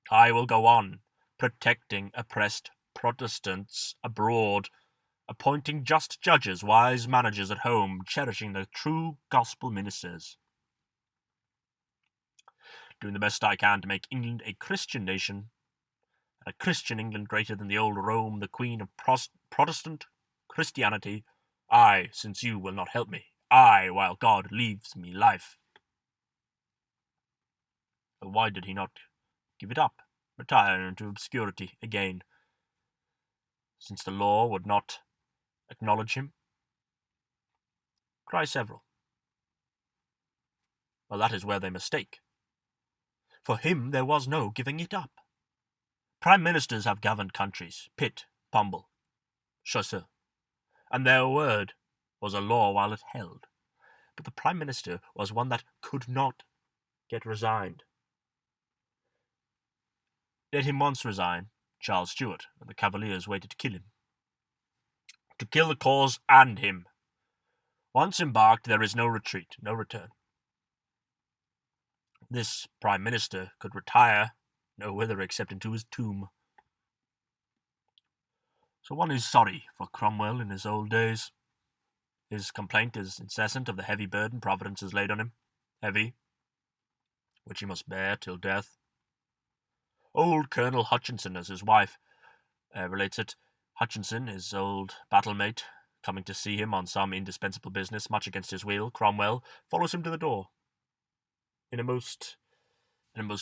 I will go on, protecting oppressed Protestants abroad, appointing just judges, wise managers at home, cherishing the true gospel ministers. Doing the best I can to make England a Christian nation, a Christian England greater than the old Rome, the queen of Protestant Christianity. I, since you will not help me. I, while God leaves me life. But why did he not give it up, retire into obscurity again, since the law would not acknowledge him? Cry several. Well, that is where they mistake. For him there was no giving it up. Prime ministers have governed countries, Pitt, Pombal, Chaucer, and their word was a law while it held. But the prime minister was one that could not get resigned. Let him once resign, Charles Stuart, and the Cavaliers waited to kill him. To kill the cause and him. Once embarked, there is no retreat, no return. This prime minister could retire no whither except into his tomb. So one is sorry for Cromwell in his old days. His complaint is incessant of the heavy burden Providence has laid on him. Heavy, which he must bear till death. Old Colonel Hutchinson, as his wife relates it, Hutchinson, his old battle-mate, coming to see him on some indispensable business, much against his will, Cromwell follows him to the door. In a most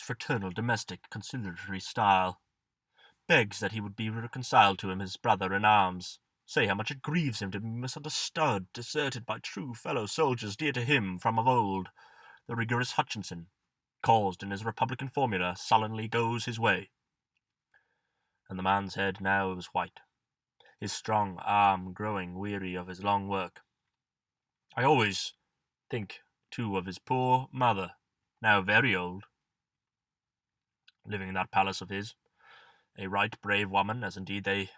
fraternal, domestic, conciliatory style, begs that he would be reconciled to him, his brother in arms, say how much it grieves him to be misunderstood, deserted by true fellow soldiers dear to him from of old. The rigorous Hutchinson, caused in his republican formula, sullenly goes his way. And the man's head now was white, his strong arm growing weary of his long work. I always think, too, of his poor mother, now very old, living in that palace of his, a right brave woman, as indeed they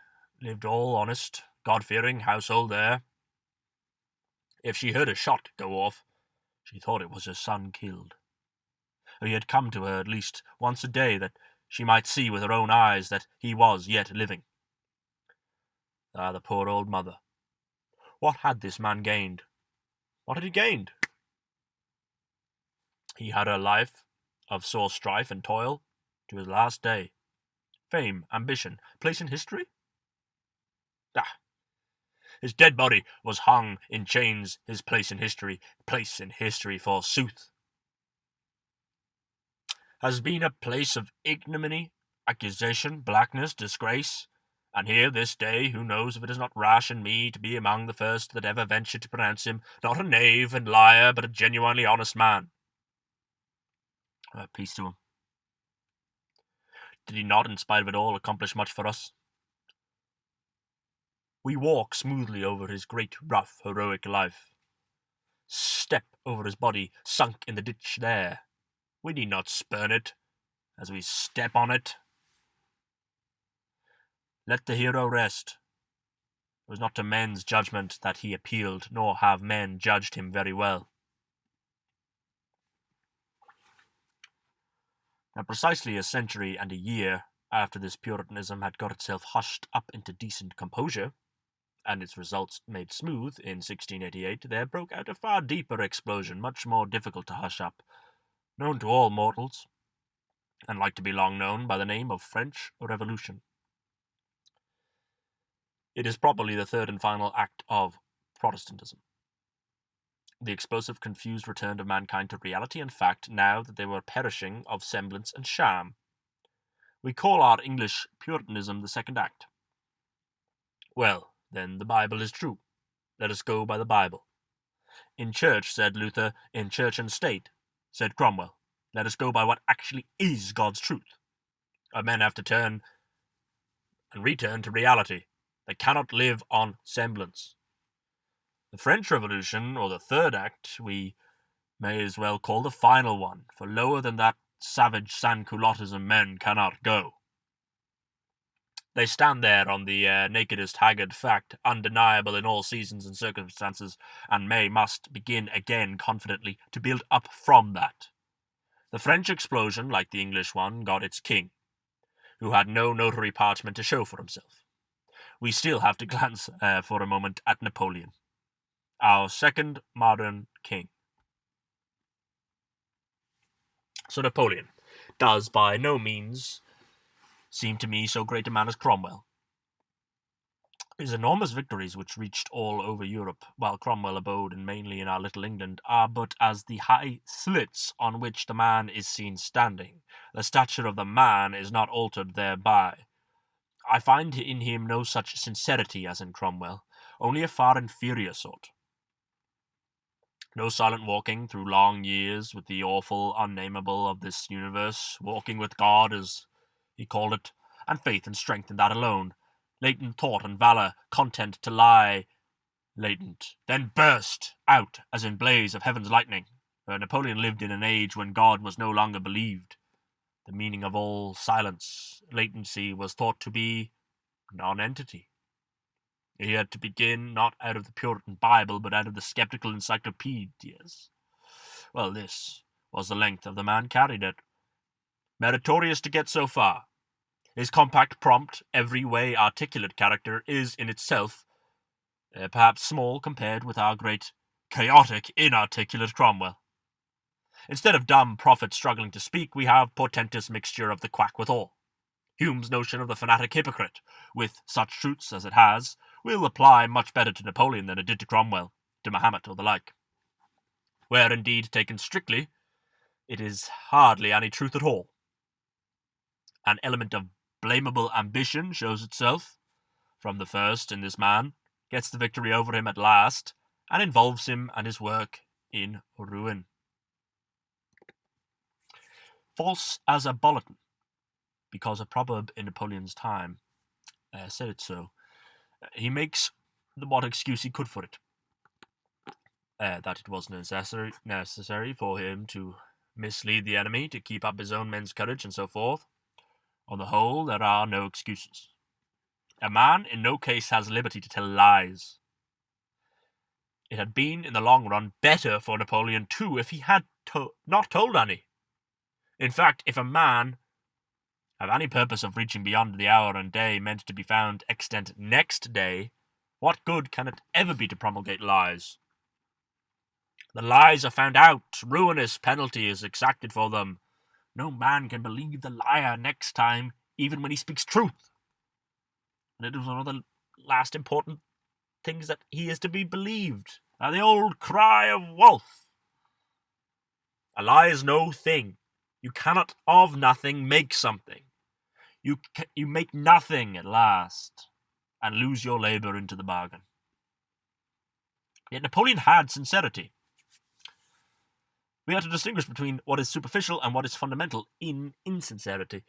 lived all honest, God-fearing household there. If she heard a shot go off, she thought it was her son killed. He had come to her at least once a day, that she might see with her own eyes that he was yet living. Ah, the poor old mother. What had this man gained? What had he gained? He had a life of sore strife and toil to his last day. Fame, ambition, place in history? Ah! His dead body was hung in chains, his place in history forsooth. Has been a place of ignominy, accusation, blackness, disgrace, and here this day, who knows if it is not rash in me to be among the first that ever ventured to pronounce him not a knave and liar, but a genuinely honest man. Peace to him. Did he not, in spite of it all, accomplish much for us? We walk smoothly over his great, rough, heroic life. Step over his body sunk in the ditch there. We need not spurn it as we step on it. Let the hero rest. It was not to men's judgment that he appealed, nor have men judged him very well. Now, precisely a century and a year after this Puritanism had got itself hushed up into decent composure, and its results made smooth in 1688, there broke out a far deeper explosion, much more difficult to hush up, known to all mortals, and like to be long known by the name of French Revolution. It is probably the third and final act of Protestantism. The explosive, confused return of mankind to reality and fact, now that they were perishing of semblance and sham. We call our English Puritanism the second act. Well, then the Bible is true. Let us go by the Bible. In church, said Luther, in church and state, said Cromwell. Let us go by what actually is God's truth. Our men have to turn and return to reality. They cannot live on semblance. The French Revolution, or the third act, we may as well call the final one, for lower than that savage sans-culottism men cannot go. They stand there on the nakedest haggard fact, undeniable in all seasons and circumstances, and must begin again confidently to build up from that. The French explosion, like the English one, got its king, who had no notary parchment to show for himself. We still have to glance for a moment at Napoleon, our second modern king. So Napoleon does by no means seem to me so great a man as Cromwell. His enormous victories, which reached all over Europe, while Cromwell abode mainly in our little England, are but as the high slits on which the man is seen standing. The stature of the man is not altered thereby. I find in him no such sincerity as in Cromwell, only a far inferior sort. No silent walking through long years with the awful unnameable of this universe, walking with God, as he called it, and faith and strength in that alone, latent thought and valour, content to lie latent, then burst out as in blaze of heaven's lightning. Napoleon lived in an age when God was no longer believed. The meaning of all silence, latency, was thought to be non-entity. He had to begin not out of the Puritan Bible, but out of the skeptical encyclopedias. Well, this was the length of the man carried it. Meritorious to get so far. His compact, prompt, every way articulate character is in itself perhaps small compared with our great, chaotic, inarticulate Cromwell. Instead of dumb prophet struggling to speak, we have portentous mixture of the quack withal. Hume's notion of the fanatic hypocrite, with such truths as it has, will apply much better to Napoleon than it did to Cromwell, to Mahomet, or the like. Where, indeed, taken strictly, it is hardly any truth at all. An element of blamable ambition shows itself from the first in this man, gets the victory over him at last, and involves him and his work in ruin. False as a bulletin, because a proverb in Napoleon's time said it so. He makes what excuse he could for it. That it was necessary for him to mislead the enemy, to keep up his own men's courage, and so forth. On the whole, there are no excuses. A man in no case has liberty to tell lies. It had been, in the long run, better for Napoleon, too, if he had not told any. In fact, if a man have any purpose of reaching beyond the hour and day meant to be found extant next day, what good can it ever be to promulgate lies? The lies are found out, ruinous penalty is exacted for them. No man can believe the liar next time, even when he speaks truth. And it was one of the last important things that he is to be believed. Now the old cry of Wolfe. A lie is no thing. You cannot of nothing make something. You make nothing at last, and lose your labour into the bargain. Yet Napoleon had sincerity. We have to distinguish between what is superficial and what is fundamental in insincerity.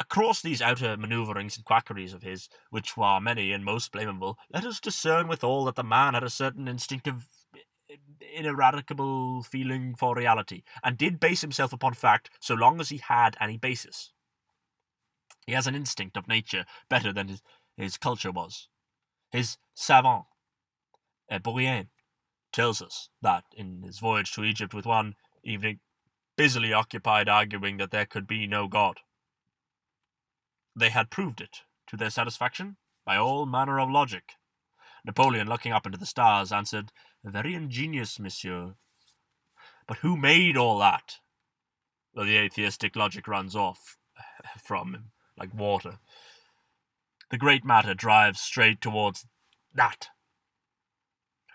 Across these outer manoeuvrings and quackeries of his, which were many and most blamable, let us discern withal that the man had a certain instinctive, ineradicable feeling for reality, and did base himself upon fact so long as he had any basis. He has an instinct of nature better than his culture was. His savant, Bourrienne, tells us that, in his voyage to Egypt with one evening, busily occupied arguing that there could be no God, they had proved it, to their satisfaction, by all manner of logic. Napoleon, looking up into the stars, answered, "Very ingenious, monsieur. But who made all that?" Well, the atheistic logic runs off from him like water. The great matter drives straight towards that.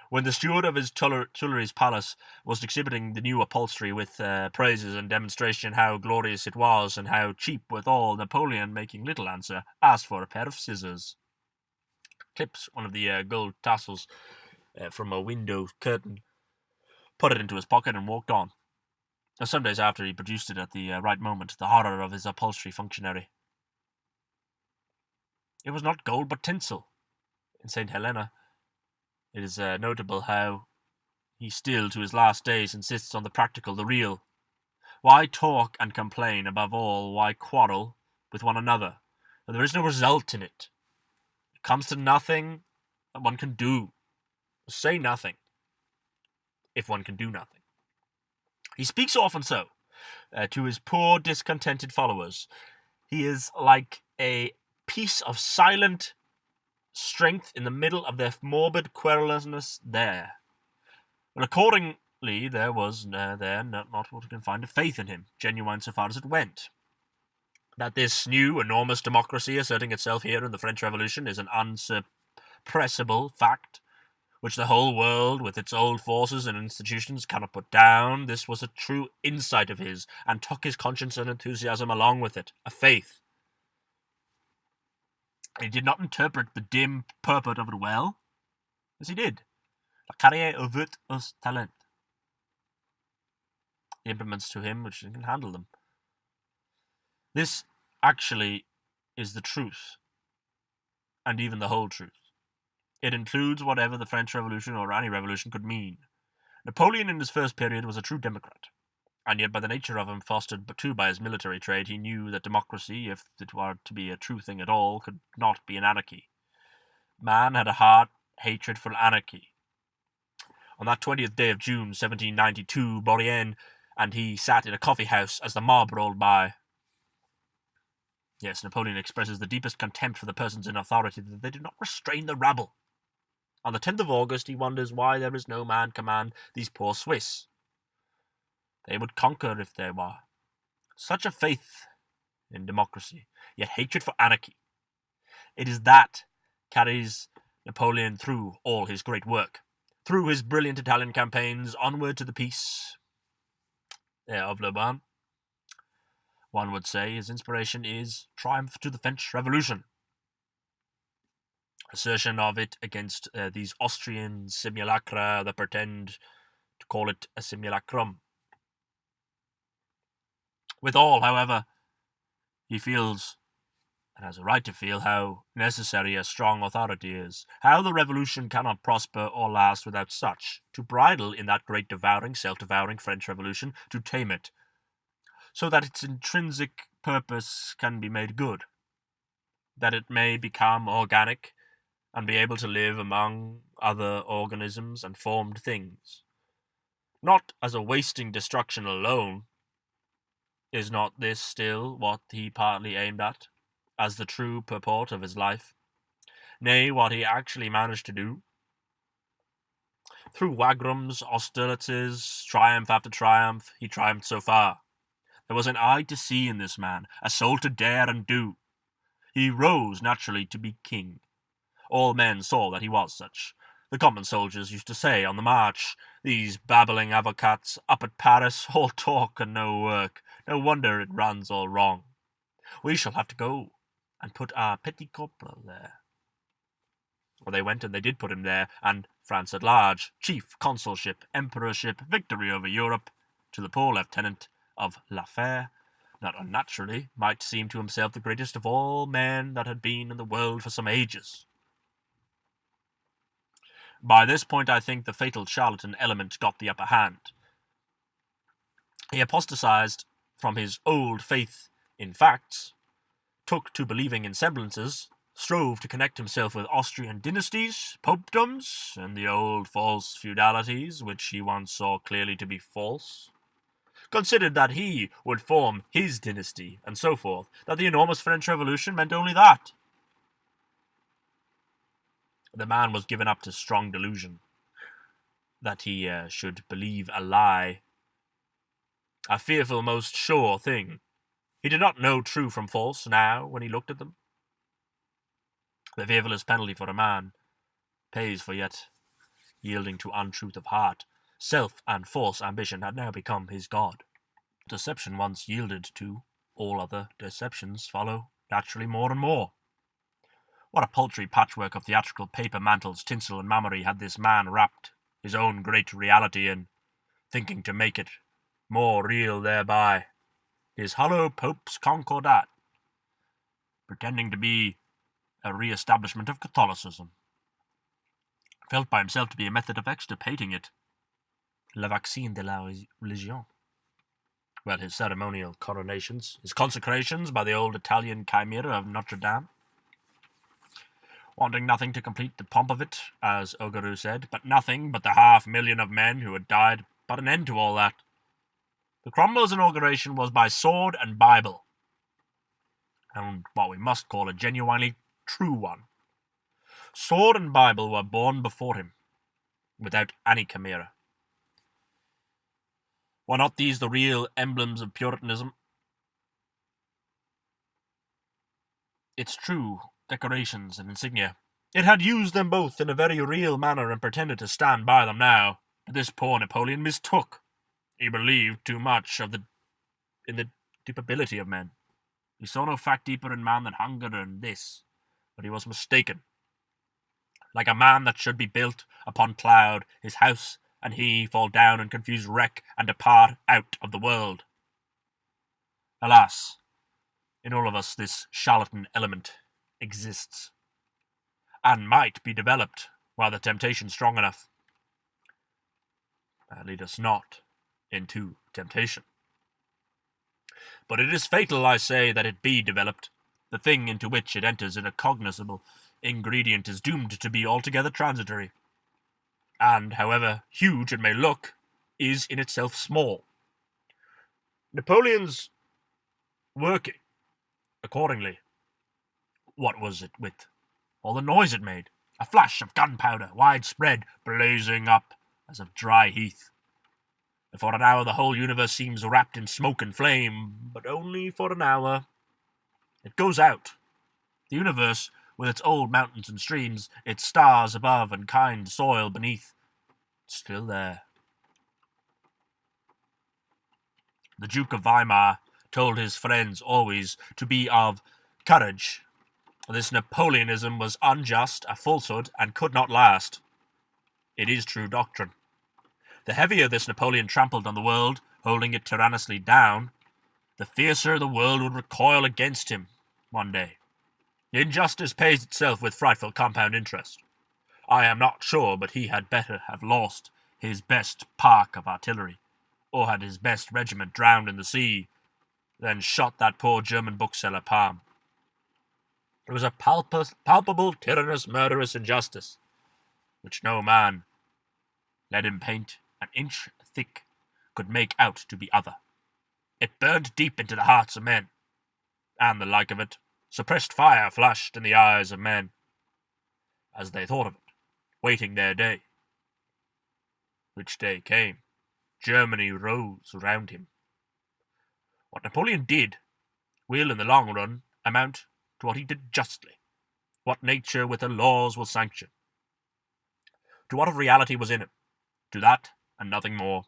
When the steward of his Tuileries Palace was exhibiting the new upholstery with praises and demonstration how glorious it was and how cheap withal, Napoleon, making little answer, asked for a pair of scissors, clips one of the gold tassels from a window curtain, put it into his pocket, and walked on. Some days after, he produced it at the right moment, the horror of his upholstery functionary. It was not gold but tinsel. In St. Helena, it is notable how he still, to his last days, insists on the practical, the real. Why talk and complain? Above all, why quarrel with one another? but there is no result in it. It comes to nothing that one can do. Say nothing if one can do nothing. He speaks often so to his poor, discontented followers. He is like a piece of silent strength in the middle of their morbid querulousness there. But accordingly, there was there not what can find a faith in him, genuine so far as it went. That this new, enormous democracy asserting itself here in the French Revolution is an unsuppressible fact, which the whole world, with its old forces and institutions, cannot put down. This was a true insight of his, and took his conscience and enthusiasm along with it, a faith. He did not interpret the dim purport of it well, as he did. La carrière ouverte aux talents. The implements to him which can handle them. This actually is the truth, and even the whole truth. It includes whatever the French Revolution or any revolution could mean. Napoleon in his first period was a true democrat, and yet by the nature of him, fostered too by his military trade, he knew that democracy, if it were to be a true thing at all, could not be an anarchy. Man had a heart hatred for anarchy. On that 20th day of June, 1792, Bourrienne and he sat in a coffee-house as the mob rolled by. Yes, Napoleon expresses the deepest contempt for the persons in authority that they do not restrain the rabble. On the 10th of August, he wonders why there is no man command these poor Swiss. They would conquer if there were. Such a faith in democracy, yet hatred for anarchy. It is that carries Napoleon through all his great work, through his brilliant Italian campaigns, onward to the peace of Le Bon. One would say his inspiration is triumph to the French Revolution. Assertion of it against these Austrian simulacra that pretend to call it a simulacrum. Withal, however, he feels, and has a right to feel, how necessary a strong authority is, how the revolution cannot prosper or last without such, to bridle in that great devouring, self-devouring French Revolution, to tame it, so that its intrinsic purpose can be made good, that it may become organic, and be able to live among other organisms and formed things. Not as a wasting destruction alone. Is not this still what he partly aimed at, as the true purport of his life? Nay, what he actually managed to do? Through wagrams, hostilities, triumph after triumph, he triumphed so far. There was an eye to see in this man, a soul to dare and do. He rose naturally to be king. All men saw that he was such. The common soldiers used to say on the march, these babbling avocats up at Paris, all talk and no work. No wonder it runs all wrong. We shall have to go and put our petit corporal there. Well, they went and they did put him there, and France at large, chief, consulship, emperorship, victory over Europe, to the poor lieutenant of l'affaire, not unnaturally, might seem to himself the greatest of all men that had been in the world for some ages. By this point, I think the fatal charlatan element got the upper hand. He apostatized from his old faith in facts, took to believing in semblances, strove to connect himself with Austrian dynasties, popedoms, and the old false feudalities, which he once saw clearly to be false, considered that he would form his dynasty, and so forth, that the enormous French Revolution meant only that. The man was given up to strong delusion, that he should believe a lie, a fearful, most sure thing. He did not know true from false now when he looked at them. The fearfulest penalty for a man pays for yet yielding to untruth of heart. Self and false ambition had now become his god. Deception once yielded to, all other deceptions follow naturally more and more. What a paltry patchwork of theatrical paper mantles, tinsel, and mammary had this man wrapped his own great reality in, thinking to make it more real thereby. His hollow Pope's Concordat, pretending to be a re-establishment of Catholicism, felt by himself to be a method of extirpating it, le vaccin de la religion. Well, his ceremonial coronations, his consecrations by the old Italian chimera of Notre Dame. Wanting nothing to complete the pomp of it, as Ogeru said, but nothing but the 500,000 of men who had died, but an end to all that. The Cromwell's inauguration was by sword and Bible, and what we must call a genuinely true one. Sword and Bible were born before him, without any chimera. Were not these the real emblems of Puritanism? Its true decorations and insignia. It had used them both in a very real manner and pretended to stand by them now, but this poor Napoleon mistook. He believed too much in the deepability of men. He saw no fact deeper in man than hunger and this, but he was mistaken. Like a man that should be built upon cloud, his house and he fall down in confused wreck and depart out of the world. Alas, in all of us this charlatan element exists, and might be developed while the temptation strong enough. Lead us not into temptation. But it is fatal, I say, that it be developed. The thing into which it enters in a cognizable ingredient is doomed to be altogether transitory, and, however huge it may look, is in itself small. Napoleon's working, accordingly. What was it with all the noise it made? A flash of gunpowder, widespread, blazing up as of dry heath. For an hour the whole universe seems wrapped in smoke and flame, but only for an hour. It goes out. The universe, with its old mountains and streams, its stars above and kind soil beneath, still there. The Duke of Weimar told his friends always to be of courage. This Napoleonism was unjust, a falsehood, and could not last. It is true doctrine. The heavier this Napoleon trampled on the world, holding it tyrannously down, the fiercer the world would recoil against him one day. Injustice pays itself with frightful compound interest. I am not sure, but he had better have lost his best park of artillery, or had his best regiment drowned in the sea, than shot that poor German bookseller Palm. It was a palpable, tyrannous, murderous injustice, which no man, let him paint an inch thick, could make out to be other. It burned deep into the hearts of men, and the like of it. Suppressed fire flashed in the eyes of men, as they thought of it, waiting their day. Which day came. Germany rose round him. What Napoleon did will, in the long run, amount to what he did justly, what nature with her laws will sanction, to what of reality was in him, to that and nothing more.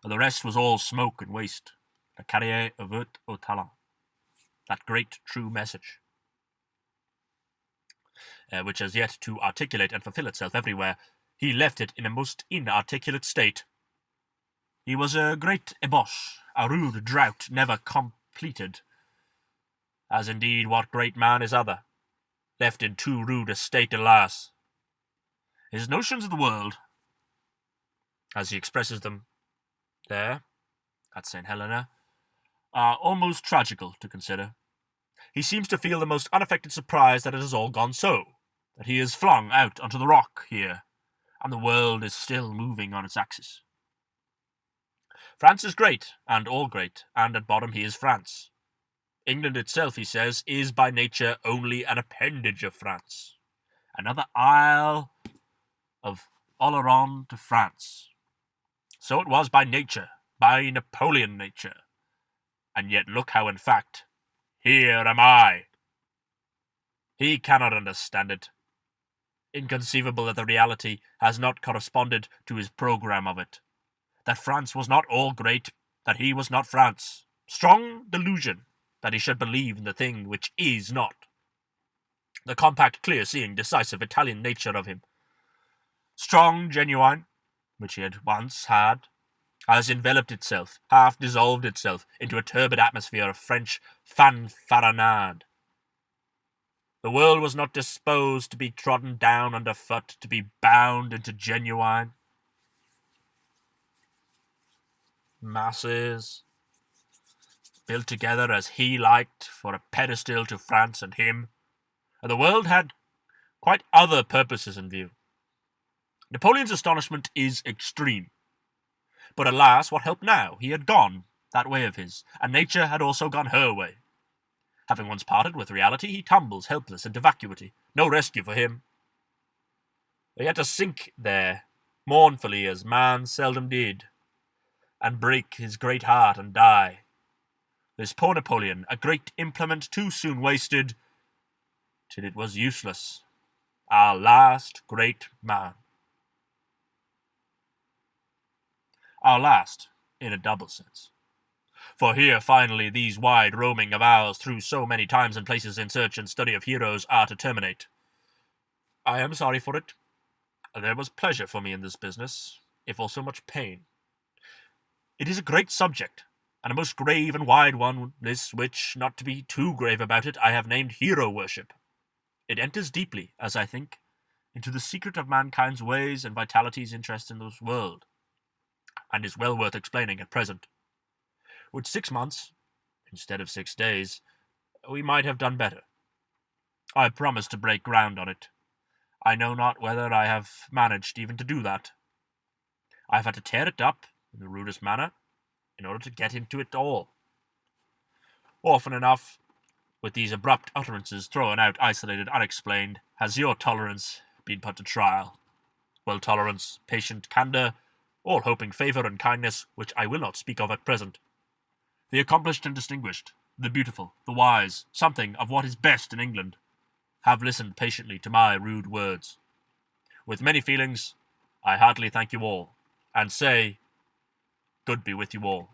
The rest was all smoke and waste, la carrière ouverte au talent, that great true message, which has yet to articulate and fulfill itself everywhere. He left it in a most inarticulate state. He was a great ébauche, a rude drought never completed, as indeed what great man is other, left in too rude a state, alas. His notions of the world, as he expresses them there, at St. Helena, are almost tragical to consider. He seems to feel the most unaffected surprise that it has all gone so, that he is flung out onto the rock here, and the world is still moving on its axis. France is great, and all great, and at bottom he is France. England itself, he says, is by nature only an appendage of France, another isle of Oleron to France. So it was by nature, by Napoleon nature, and yet look how in fact, here am I. He cannot understand it. Inconceivable that the reality has not corresponded to his programme of it. That France was not all great, that he was not France. Strong delusion that he should believe in the thing which is not. The compact, clear-seeing, decisive Italian nature of him. Strong, genuine, which he had once had, has enveloped itself, half dissolved itself, into a turbid atmosphere of French fanfaronade. The world was not disposed to be trodden down underfoot, to be bound into genuine. masses, built together as he liked for a pedestal to France and him, and the world had quite other purposes in view. Napoleon's astonishment is extreme. But alas, what help now? He had gone that way of his, and nature had also gone her way. Having once parted with reality, he tumbles helpless into vacuity. No rescue for him. He had to sink there, mournfully as man seldom did, and break his great heart and die. This poor Napoleon, a great implement too soon wasted, till it was useless. Our last great man. Our last, in a double sense. For here, finally, these wide roaming of ours through so many times and places in search and study of heroes are to terminate. I am sorry for it. There was pleasure for me in this business, if also much pain. It is a great subject, and a most grave and wide one, this which, not to be too grave about it, I have named hero-worship. It enters deeply, as I think, into the secret of mankind's ways and vitality's interest in this world, and is well worth explaining at present. With 6 months, instead of 6 days, we might have done better. I promised to break ground on it. I know not whether I have managed even to do that. I have had to tear it up in the rudest manner in order to get into it all. Often enough, with these abrupt utterances thrown out, isolated, unexplained, has your tolerance been put to trial. Well, tolerance, patient candour, all hoping favour and kindness, which I will not speak of at present. The accomplished and distinguished, the beautiful, the wise, something of what is best in England, have listened patiently to my rude words. With many feelings, I heartily thank you all, and say, good be with you all.